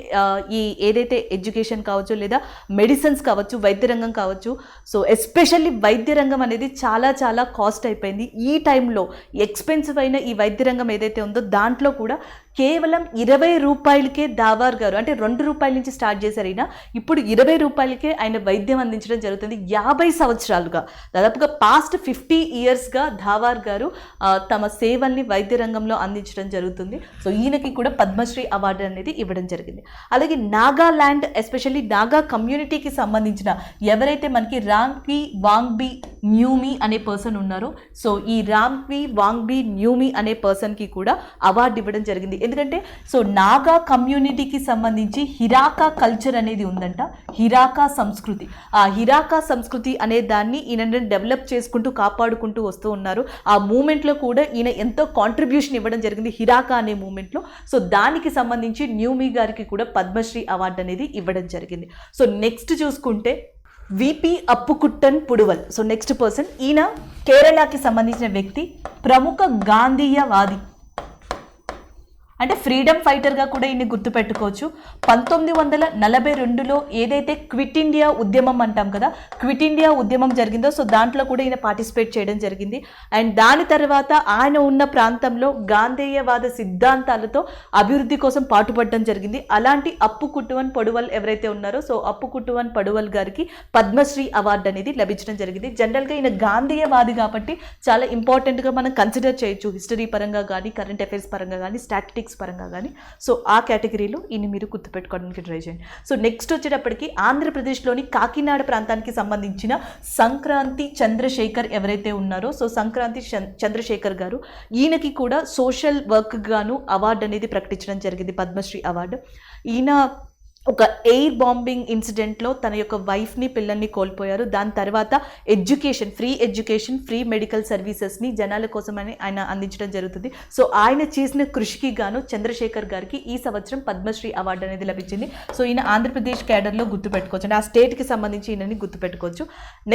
ఈ ఏదైతే ఎడ్యుకేషన్ కావచ్చు లేదా మెడిసిన్స్ కావచ్చు, వైద్య రంగం కావచ్చు, సో ఎస్పెషల్లీ వైద్య రంగం అనేది చాలా చాలా కాస్ట్ అయిపోయింది. ఈ టైంలో ఎక్స్పెన్సివ్ అయిన ఈ వైద్య రంగం ఏదైతే ఉందో దాంట్లో కూడా కేవలం 20 రూపాయలకే దావార్ గారు, అంటే 2 రూపాయల నుంచి స్టార్ట్ చేశారు ఈయన, ఇప్పుడు 20 రూపాయలకే ఆయన వైద్యం అందించడం జరుగుతుంది. 50 సంవత్సరాలుగా దాదాపుగా పాస్ట్ 50 ఇయర్స్గా దావార్ గారు తమ సేవల్ని వైద్య రంగంలో అందించడం జరుగుతుంది. సో ఈయనకి కూడా పద్మశ్రీ అవార్డు అనేది ఇవ్వడం జరిగింది. అలాగే నాగాల్యాండ్ ఎస్పెషల్లీ నాగా కమ్యూనిటీకి సంబంధించిన ఎవరైతే మనకి రామ్కి వాంగ్బీ న్యూమి అనే పర్సన్ ఉన్నారో సో ఈ రామ్కి వాంగ్బీ న్యూమి అనే పర్సన్కి కూడా అవార్డు ఇవ్వడం జరిగింది. ఎందుకంటే సో నాగా కమ్యూనిటీకి సంబంధించి హిరాకా కల్చర్ అనేది ఉందంట, హిరాకా సంస్కృతి. ఆ హిరాకా సంస్కృతి అనే దాన్ని ఈయన డెవలప్ చేసుకుంటూ కాపాడుకుంటూ వస్తూ ఉన్నారు. ఆ మూమెంట్లో కూడా ఈయన ఎంతో కాంట్రిబ్యూషన్ ఇవ్వడం జరిగింది హిరాకా అనే మూమెంట్లో. సో దానికి సంబంధించి న్యూమి గారికి కూడా పద్మశ్రీ అవార్డు అనేది ఇవ్వడం జరిగింది. సో నెక్స్ట్ చూసుకుంటే విపి అప్పుకుట్టన్ పుడువల్. సో నెక్స్ట్ పర్సన్, ఈయన కేరళకి సంబంధించిన వ్యక్తి, ప్రముఖ గాంధీయవాది. అంటే ఫ్రీడమ్ ఫైటర్గా కూడా ఈయన గుర్తుపెట్టుకోవచ్చు. 1942లో ఏదైతే క్విట్ ఇండియా ఉద్యమం అంటాం కదా, క్విట్ ఇండియా ఉద్యమం జరిగిందో సో దాంట్లో కూడా ఈయన పార్టిసిపేట్ చేయడం జరిగింది. అండ్ దాని తర్వాత ఆయన ఉన్న ప్రాంతంలో గాంధేయవాద సిద్ధాంతాలతో అభివృద్ధి కోసం పాటుపడడం జరిగింది. అలాంటి అప్పు కుట్టువన్ పడువల్ ఎవరైతే ఉన్నారో సో అప్పు కుట్టువన్ పడువల్ గారికి పద్మశ్రీ అవార్డు అనేది లభించడం జరిగింది. జనరల్గా ఈయన గాంధేయవాది కాబట్టి చాలా ఇంపార్టెంట్గా మనం కన్సిడర్ చేయొచ్చు, హిస్టరీ పరంగా కానీ కరెంట్ అఫైర్స్ పరంగా కానీ స్టాటిస్టిక్స్ పరంగా కానీ. సో ఆ కేటగిరీలో ఈయన మీరు గుర్తుపెట్టుకోవడానికి ట్రై చేయండి. సో నెక్స్ట్ వచ్చేటప్పటికి ఆంధ్రప్రదేశ్లోని కాకినాడ ప్రాంతానికి సంబంధించిన సంక్రాంతి చంద్రశేఖర్ ఎవరైతే ఉన్నారో సో సంక్రాంతి చంద్రశేఖర్ గారు, ఈయనకి కూడా సోషల్ వర్క్ గాను అవార్డు అనేది ప్రకటించడం జరిగింది, పద్మశ్రీ అవార్డు. ఈయన ఒక ఎయిర్ బాంబింగ్ ఇన్సిడెంట్లో తన యొక్క వైఫ్ని పిల్లల్ని కోల్పోయారు. దాని తర్వాత ఎడ్యుకేషన్ ఫ్రీ మెడికల్ సర్వీసెస్ని జనాల కోసమని ఆయన అందించడం జరుగుతుంది. సో ఆయన చేసిన కృషికి గాను చంద్రశేఖర్ గారికి ఈ సంవత్సరం పద్మశ్రీ అవార్డు అనేది లభించింది. సో ఈయన ఆంధ్రప్రదేశ్ క్యాడర్లో గుర్తుపెట్టుకోవచ్చు, అంటే ఆ స్టేట్కి సంబంధించి ఈయనని గుర్తుపెట్టుకోవచ్చు.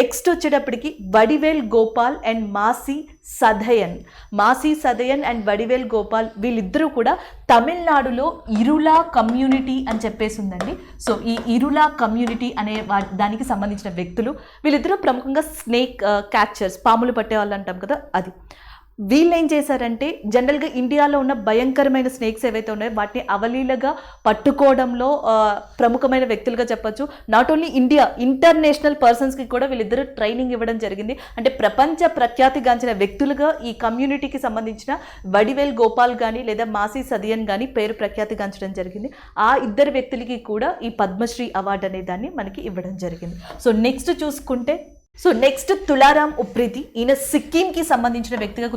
నెక్స్ట్ వచ్చేటప్పటికి Vadivel Gopal and Masi సదయన్ and Vadivel Gopal వీళ్ళిద్దరూ కూడా తమిళనాడులో ఇరులా కమ్యూనిటీ అని చెప్పేసి ఉందండి. సో ఈ ఇరులా కమ్యూనిటీ అనే దానికి సంబంధించిన వ్యక్తులు, వీళ్ళిద్దరూ ప్రముఖంగా స్నేక్ క్యాచర్స్, పాములు పట్టే వాళ్ళు అంటాం కదా అది. వీళ్ళు ఏం చేశారంటే జనరల్గా ఇండియాలో ఉన్న భయంకరమైన స్నేక్స్ ఏవైతే ఉన్నాయో వాటిని అవలీలగా పట్టుకోవడంలో ప్రముఖమైన వ్యక్తులుగా చెప్పొచ్చు. నాట్ ఓన్లీ ఇంటర్నేషనల్ పర్సన్స్కి కూడా వీళ్ళిద్దరూ ట్రైనింగ్ ఇవ్వడం జరిగింది. అంటే ప్రపంచ ప్రఖ్యాతిగాంచిన వ్యక్తులుగా ఈ కమ్యూనిటీకి సంబంధించిన వడివేల్ గోపాల్ కానీ లేదా మాసి సదియన్ కానీ పేరు ప్రఖ్యాతిగాంచడం జరిగింది. ఆ ఇద్దరు వ్యక్తులకి కూడా ఈ పద్మశ్రీ అవార్డు అనే దాన్ని మనకి ఇవ్వడం జరిగింది. సో నెక్స్ట్ చూసుకుంటే నెక్స్ట్ తులారాం ఉప్రీతి, ఈయన సిక్కింకి సంబంధించిన వ్యక్తిగా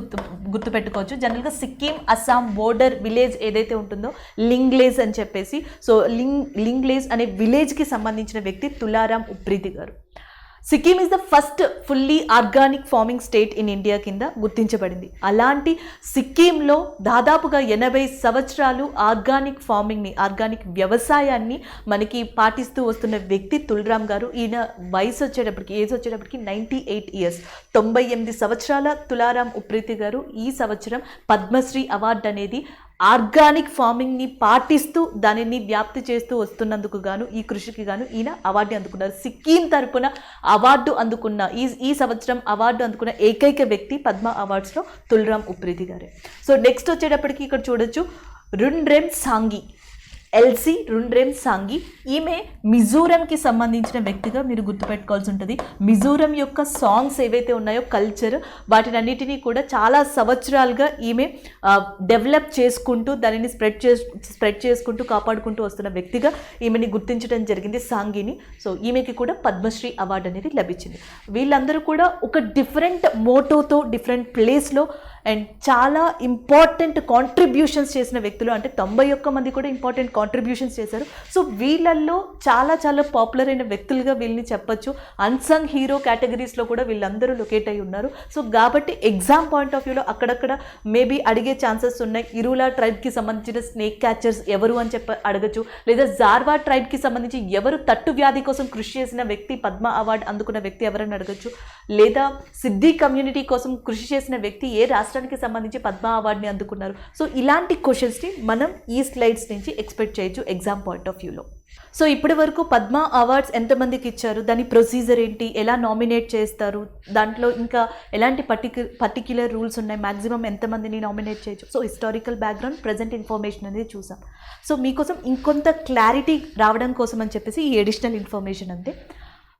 గుర్తుపెట్టుకోవచ్చు. జనరల్గా సిక్కిం అస్సాం బోర్డర్ విలేజ్ ఏదైతే ఉంటుందో లింగ్లేజ్ అని చెప్పేసి, సో లింగ్లేజ్ అనే విలేజ్కి సంబంధించిన వ్యక్తి తులారాం ఉప్రీతి గారు. Sikkim is the first fully organic farming state in India కింద గుర్తించబడింది. అలాంటి సిక్కింలో దాదాపుగా 80 సంవత్సరాలు ఆర్గానిక్ వ్యవసాయాన్ని మనకి పాటిస్తూ వస్తున్న వ్యక్తి తులరాం గారు. ఈయన ఏజ్ వచ్చేటప్పటికి 98 ఇయర్స్, 98 సంవత్సరాల తులారాం ఉప్రీతి గారు ఈ సంవత్సరం పద్మశ్రీ అవార్డు అనేది ఆర్గానిక్ ఫార్మింగ్ని పాటిస్తూ దానిని వ్యాప్తి చేస్తూ వస్తున్నందుకు గాను ఈ కృషికి గాను ఈయన అవార్డు అందుకున్నారు. సిక్కిం తరపున అవార్డు అందుకున్న ఈ సంవత్సరం అవార్డు అందుకున్న ఏకైక వ్యక్తి పద్మ అవార్డ్స్లో తులరాం ఉప్రీతి గారే. సో నెక్స్ట్ వచ్చేటప్పటికి ఇక్కడ చూడొచ్చు రున్రేమ్ సాంగి. ఈమె మిజోరంకి సంబంధించిన వ్యక్తిగా మీరు గుర్తుపెట్టుకోవాల్సి ఉంటుంది. మిజోరం యొక్క సాంగ్స్ ఏవైతే ఉన్నాయో కల్చర్, వాటినన్నిటినీ కూడా చాలా సంవత్సరాలుగా ఈమె డెవలప్ చేసుకుంటూ దానిని స్ప్రెడ్ చేసుకుంటూ కాపాడుకుంటూ వస్తున్న వ్యక్తిగా ఈమెని గుర్తించడం జరిగింది సాంగిని. సో ఈమెకి కూడా పద్మశ్రీ అవార్డు అనేది లభించింది. వీళ్ళందరూ కూడా ఒక డిఫరెంట్ మోటోతో డిఫరెంట్ ప్లేస్లో అండ్ చాలా ఇంపార్టెంట్ కాంట్రిబ్యూషన్స్ చేసిన వ్యక్తులు, అంటే 91 మంది కూడా ఇంపార్టెంట్ కాంట్రిబ్యూషన్స్ చేశారు. సో వీళ్ళల్లో చాలా చాలా పాపులర్ అయిన వ్యక్తులుగా వీళ్ళని చెప్పొచ్చు. అన్సంగ్ హీరో కేటగిరీస్లో కూడా వీళ్ళందరూ లొకేట్ అయి ఉన్నారు. సో కాబట్టి ఎగ్జామ్ పాయింట్ ఆఫ్ వ్యూలో అక్కడక్కడ మేబీ అడిగే ఛాన్సెస్ ఉన్నాయి. ఇరులా ట్రైబ్కి సంబంధించిన స్నేక్ క్యాచర్స్ ఎవరు అని అడగచ్చు, లేదా జార్వా ట్రైబ్కి సంబంధించి ఎవరు తట్టు వ్యాధి కోసం కృషి చేసిన వ్యక్తి, పద్మ అవార్డు అందుకున్న వ్యక్తి ఎవరని అడగచ్చు, లేదా సిద్ధి కమ్యూనిటీ కోసం కృషి చేసిన వ్యక్తి ఏ రాష్ట్రానికి సంబంధించి పద్మ అవార్డుని అందుకున్నారు. సో ఇలాంటి క్వశ్చన్స్ని మనం ఈ స్లైడ్స్ నుంచి ఎక్స్పెక్ట్ చేయొచ్చు ఎగ్జామ్ పాయింట్ ఆఫ్ వ్యూలో. సో ఇప్పటి వరకు పద్మ అవార్డ్స్ ఎంతమందికి ఇచ్చారు, దాని ప్రొసీజర్ ఏంటి, ఎలా నామినేట్ చేస్తారు, దాంట్లో ఇంకా ఎలాంటి పర్టిక్యులర్ రూల్స్ ఉన్నాయి, మ్యాక్సిమం ఎంతమందిని నామినేట్ చేయొచ్చు, so historical background, present information అనేది చూసాం. సో మీకోసం ఇంకొంత క్లారిటీ రావడం కోసం అని చెప్పేసి ఈ ఎడిషనల్ ఇన్ఫర్మేషన్ అంతే.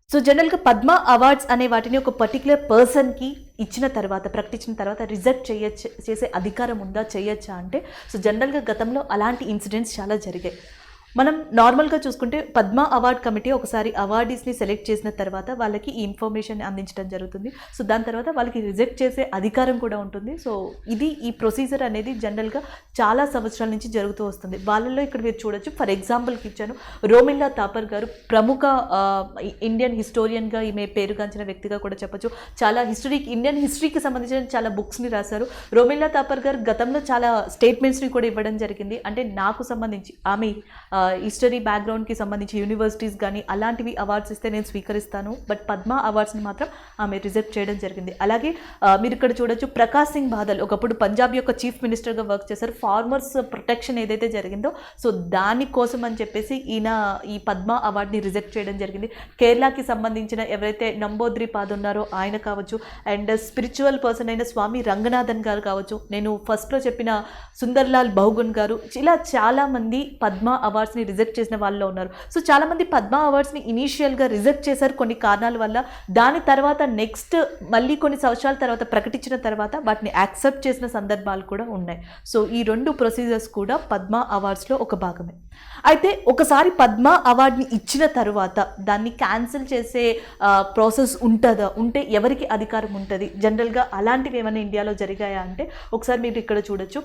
సో జనరల్గా పద్మ అవార్డ్స్ అనే వాటిని ఒక పర్టికులర్ పర్సన్కి ఇచ్చిన తర్వాత, ప్రకటించిన తర్వాత రిజెక్ట్ చేసే అధికారం ఉందా, చేయొచ్చా అంటే, సో జనరల్గా గతంలో అలాంటి ఇన్సిడెంట్స్ చాలా జరిగాయి. మనం నార్మల్గా చూసుకుంటే పద్మ అవార్డ్ కమిటీ ఒకసారి అవార్డీస్ని సెలెక్ట్ చేసిన తర్వాత వాళ్ళకి ఈ ఇన్ఫర్మేషన్ అందించడం జరుగుతుంది. సో దాని తర్వాత వాళ్ళకి రిజెక్ట్ చేసే అధికారం కూడా ఉంటుంది. సో ఇది ఈ ప్రొసీజర్ అనేది జనరల్గా చాలా సంవత్సరాల నుంచి జరుగుతూ వస్తుంది. వాళ్ళల్లో ఇక్కడ మీరు చూడొచ్చు, ఫర్ ఎగ్జాంపుల్కి ఇచ్చాను, రోమిల్లా థాపర్ గారు ప్రముఖ ఇండియన్ హిస్టోరియన్గా ఈమె పేరుగాంచిన వ్యక్తిగా కూడా చెప్పొచ్చు. చాలా ఇండియన్ హిస్టరీకి సంబంధించిన చాలా బుక్స్ని రాశారు. రోమిల్లా థాపర్ గారు గతంలో చాలా స్టేట్మెంట్స్ని కూడా ఇవ్వడం జరిగింది. అంటే నాకు సంబంధించి ఆమె హిస్టరీ బ్యాక్గ్రౌండ్కి సంబంధించి యూనివర్సిటీస్ కానీ అలాంటివి అవార్డ్స్ ఇస్తే నేను స్వీకరిస్తాను, బట్ పద్మ అవార్డ్స్ని మాత్రం ఆమె రిజెక్ట్ చేయడం జరిగింది. అలాగే మీరు ఇక్కడ చూడొచ్చు, ప్రకాష్ సింగ్ బాదల్ ఒకప్పుడు పంజాబ్ యొక్క చీఫ్ మినిస్టర్గా వర్క్ చేశారు. ఫార్మర్స్ ప్రొటెక్షన్ ఏదైతే జరిగిందో సో దానికోసం అని చెప్పేసి ఈయన ఈ పద్మ అవార్డ్ని రిజెక్ట్ చేయడం జరిగింది. కేరళకి సంబంధించిన ఎవరైతే నంబోద్రి పాద్ ఉన్నారో ఆయన కావచ్చు, అండ్ స్పిరిచువల్ పర్సన్ అయిన స్వామి రంగనాథన్ గారు కావచ్చు, నేను ఫస్ట్లో చెప్పిన సుందర్లాల్ బహుగున్ గారు, ఇలా చాలామంది పద్మ అవార్డ్స్ని రిజెక్ట్ చేసిన వాళ్ళు ఉన్నారు. సో చాలామంది పద్మ అవార్డ్స్ని ఇనీషియల్గా రిజెక్ట్ చేశారు కొన్ని కారణాల వల్ల. దాని తర్వాత నెక్స్ట్ మళ్ళీ కొన్ని సంవత్సరాల తర్వాత ప్రకటించిన తర్వాత వాటిని యాక్సెప్ట్ చేసిన సందర్భాలు కూడా ఉన్నాయి. సో ఈ 2 ప్రొసీజర్స్ కూడా పద్మ అవార్డ్స్లో ఒక భాగమే. అయితే ఒకసారి పద్మ అవార్డ్ని ఇచ్చిన తర్వాత దాన్ని క్యాన్సిల్ చేసే ప్రాసెస్ ఉంటుందా, ఉంటే ఎవరికి అధికారం ఉంటుంది, జనరల్గా అలాంటివి ఏమైనా ఇండియాలో జరిగాయా అంటే ఒకసారి మీరు ఇక్కడ చూడొచ్చు.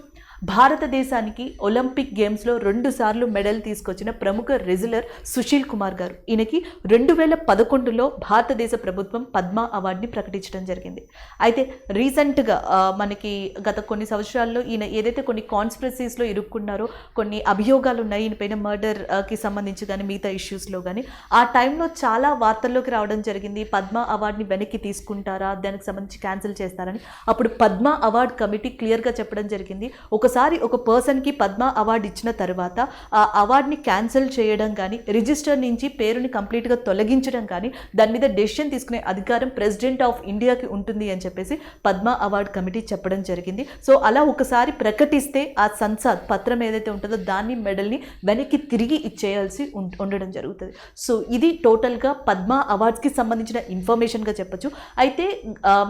భారతదేశానికి ఒలింపిక్ గేమ్స్లో 2 సార్లు మెడల్ తీసుకొచ్చిన ప్రముఖ రెజ్లర్ సుశీల్ కుమార్ గారు, ఈయనకి 2011లో భారతదేశ ప్రభుత్వం పద్మ అవార్డుని ప్రకటించడం జరిగింది. అయితే రీసెంట్గా మనకి గత కొన్ని సంవత్సరాల్లో ఈయన ఏదైతే కొన్ని కాన్స్పిరసీస్లో ఇరుక్కున్నారో, కొన్ని అభియోగాలు ఉన్నాయి ఈయన పైన మర్డర్కి సంబంధించి కానీ మిగతా ఇష్యూస్లో కానీ, ఆ టైంలో చాలా వార్తల్లోకి రావడం జరిగింది. పద్మ అవార్డుని వెనక్కి తీసుకుంటారా, దానికి సంబంధించి క్యాన్సిల్ చేస్తారని. అప్పుడు పద్మ అవార్డ్ కమిటీ క్లియర్గా చెప్పడం జరిగింది, ఒకసారి ఒక పర్సన్కి పద్మ అవార్డు ఇచ్చిన తర్వాత ఆ అవార్డుని క్యాన్సిల్ చేయడం కానీ, రిజిస్టర్ నుంచి పేరుని కంప్లీట్గా తొలగించడం కానీ, దాని మీద డెసిషన్ తీసుకునే అధికారం ప్రెసిడెంట్ ఆఫ్ ఇండియాకి ఉంటుంది అని చెప్పేసి పద్మ అవార్డు కమిటీ చెప్పడం జరిగింది. సో అలా ఒకసారి ప్రకటిస్తే ఆ సంసద్ పత్రం ఏదైతే ఉంటుందో దాన్ని మెడల్ని వెనక్కి తిరిగి ఇచ్చేయాల్సి ఉండడం జరుగుతుంది. సో ఇది టోటల్గా పద్మ అవార్డ్స్కి సంబంధించిన ఇన్ఫర్మేషన్గా చెప్పచ్చు. అయితే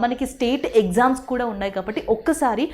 మనకి స్టేట్ ఎగ్జామ్స్ కూడా ఉన్నాయి కాబట్టి ఒక్కసారి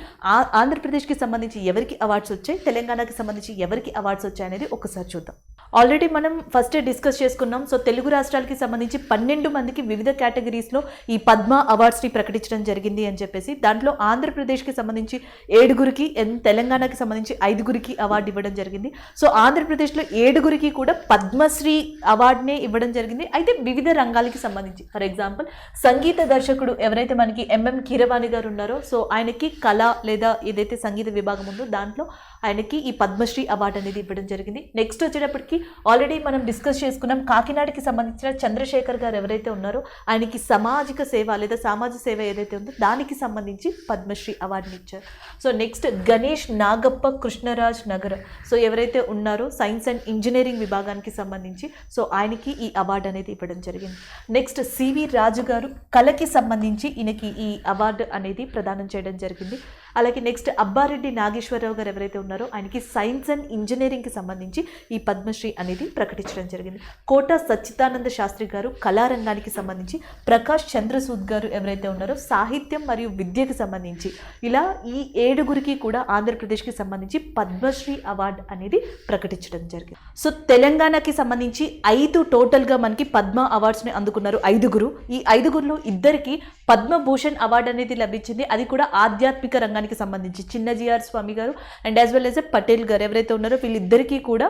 ఆంధ్రప్రదేశ్కి సంబంధించి ఎవరికి అవార్డ్స్ వచ్చాయి, తెలంగాణకి సంబంధించి ఎవరికి అవార్డ్స్ వచ్చాయి అనేది ఒకసారి చూద్దాం. ఆల్రెడీ మనం ఫస్టే డిస్కస్ చేసుకున్నాం. సో తెలుగు రాష్ట్రాలకి సంబంధించి 12 మందికి వివిధ కేటగిరీస్లో ఈ పద్మ అవార్డ్స్ని ప్రకటించడం జరిగింది అని చెప్పేసి, దాంట్లో ఆంధ్రప్రదేశ్కి సంబంధించి 7గురికి, తెలంగాణకి సంబంధించి 5గురికి అవార్డు ఇవ్వడం జరిగింది. సో ఆంధ్రప్రదేశ్లో 7గురికి కూడా పద్మశ్రీ అవార్డునే ఇవ్వడం జరిగింది. అయితే వివిధ రంగాలకి సంబంధించి, ఫర్ ఎగ్జాంపుల్ సంగీత దర్శకుడు ఎవరైతే మనకి ఎంఎం కీరవాణి గారు ఉన్నారో, సో ఆయనకి కళ లేదా ఏదైతే సంగీత విభాగం ఉందో దాంట్లో ఆయనకి ఈ పద్మశ్రీ అవార్డు అనేది ఇవ్వడం జరిగింది. నెక్స్ట్ వచ్చేటప్పటికి ఆల్రెడీ మనం డిస్కస్ చేసుకున్నాం, కాకినాడకి సంబంధించిన చంద్రశేఖర్ గారు ఎవరైతే ఉన్నారో ఆయనకి సామాజిక సేవ లేదా సామాజిక సేవ ఏదైతే ఉందో దానికి సంబంధించి పద్మశ్రీ అవార్డుని ఇచ్చారు. So next Ganesh Nagappa Krishnaraj Nagar, so ఎవరైతే ఉన్నారో సైన్స్ అండ్ ఇంజనీరింగ్ విభాగానికి సంబంధించి సో ఆయనకి ఈ అవార్డు అనేది ఇవ్వడం జరిగింది. నెక్స్ట్ సివి రాజు గారు కళకి సంబంధించి ఈయనకి ఈ అవార్డు అనేది ప్రదానం చేయడం జరిగింది. అలాగే నెక్స్ట్ అబ్బారెడ్డి నాగేశ్వరరావు గారు ఎవరైతే ఉన్నారో ఆయనకి సైన్స్ అండ్ ఇంజనీరింగ్కి సంబంధించి ఈ పద్మశ్రీ అనేది ప్రకటించడం జరిగింది. కోట సచ్చిదానంద శాస్త్రి గారు కళారంగానికి సంబంధించి, ప్రకాష్ చంద్రసూద్ గారు ఎవరైతే ఉన్నారో సాహిత్యం మరియు విద్యకి సంబంధించి, ఇలా ఈ 7గురికి కూడా ఆంధ్రప్రదేశ్కి సంబంధించి పద్మశ్రీ అవార్డు అనేది ప్రకటించడం జరిగింది. సో తెలంగాణకి సంబంధించి 5 టోటల్గా మనకి పద్మ అవార్డ్స్ని అందుకున్నారు 5గురు. ఈ 5గురిలో 2కి పద్మభూషణ్ అవార్డు అనేది లభించింది. అది కూడా ఆధ్యాత్మిక రంగానికి సంబంధించి చిన్నజీఆర్ స్వామి గారు and as well as Patel గారు ఎవరైతే ఉన్నారో వీళ్ళిద్దరికీ కూడా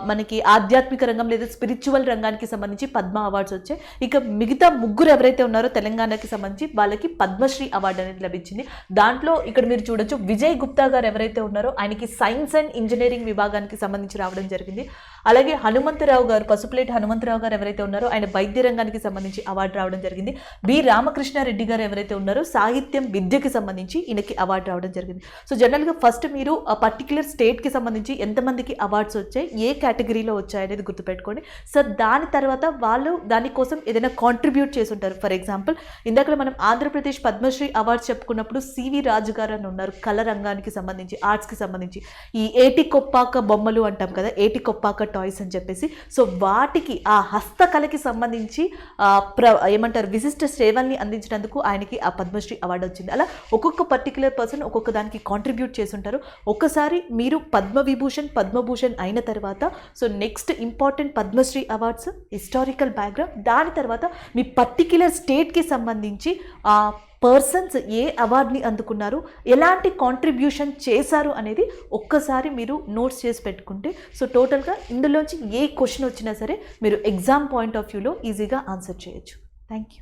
మనకి ఆధ్యాత్మిక రంగం లేదా స్పిరిచువల్ రంగానికి సంబంధించి పద్మ అవార్డ్స్ వచ్చాయి. ఇక మిగతా 3 ఎవరైతే ఉన్నారో తెలంగాణకి సంబంధించి వాళ్ళకి పద్మశ్రీ అవార్డు అనేది లభించింది. దాంట్లో ఇక్కడ మీరు చూడొచ్చు విజయ్ గుప్తా గారు ఎవరైతే ఉన్నారో ఆయనకి సైన్స్ అండ్ ఇంజనీరింగ్ విభాగానికి సంబంధించి రావడం జరిగింది. అలాగే హనుమంతరావు గారు, పసుపులేటి హనుమంతరావు గారు ఎవరైతే ఉన్నారో ఆయన వైద్య రంగానికి సంబంధించి అవార్డు రావడం జరిగింది. బి రామకృష్ణారెడ్డి గారు ఎవరైతే ఉన్నారో సాహిత్యం విద్యకి సంబంధించి ఈయనకి అవార్డు రావడం జరిగింది. సో జనరల్గా ఫస్ట్ మీరు ఆ పర్టికులర్ స్టేట్కి సంబంధించి ఎంతమందికి అవార్డ్స్ వచ్చాయి, ఏ కేటగిరీలో వచ్చాయి అనేది గుర్తుపెట్టుకోండి. సో దాని తర్వాత వాళ్ళు దానికోసం ఏదైనా కాంట్రిబ్యూట్ చేసి ఉంటారు. ఫర్ ఎగ్జాంపుల్ ఇందాక మనం ఆంధ్రప్రదేశ్ పద్మశ్రీ అవార్డ్స్ చెప్పుకున్నప్పుడు సివి రాజు గారు అని ఉన్నారు కళ రంగానికి సంబంధించి, ఆర్ట్స్కి సంబంధించి. ఈ ఏటి కొప్పాక బొమ్మలు అంటాం కదా, ఏటి కొప్పాక టాయ్స్ అని చెప్పేసి, సో వాటికి ఆ హస్తకళకి సంబంధించి ఏమంటారు విశిష్ట సేవల్ని అందించినందుకు ఆయనకి ఆ పద్మశ్రీ అవార్డు వచ్చింది. అలా ఒక్కొక్క పర్టికులర్ పర్సన్ ఒక్కొక్క దానికి కాంట్రిబ్యూట్ చేసి ఉంటారు. ఒకసారి మీరు పద్మభూషణ్ అయిన తర్వాత so next important Padma Shri awards, historical background, దాని తర్వాత మీ పర్టిక్యులర్ స్టేట్కి సంబంధించి పర్సన్స్ ఏ అవార్డుని అందుకున్నారు, ఎలాంటి కాంట్రిబ్యూషన్ చేశారు అనేది ఒక్కసారి మీరు నోట్స్ చేసి పెట్టుకుంటే సో టోటల్గా ఇందులోంచి ఏ క్వశ్చన్ వచ్చినా సరే మీరు ఎగ్జామ్ పాయింట్ ఆఫ్ వ్యూలో ఈజీగా ఆన్సర్ చేయొచ్చు. Thank you.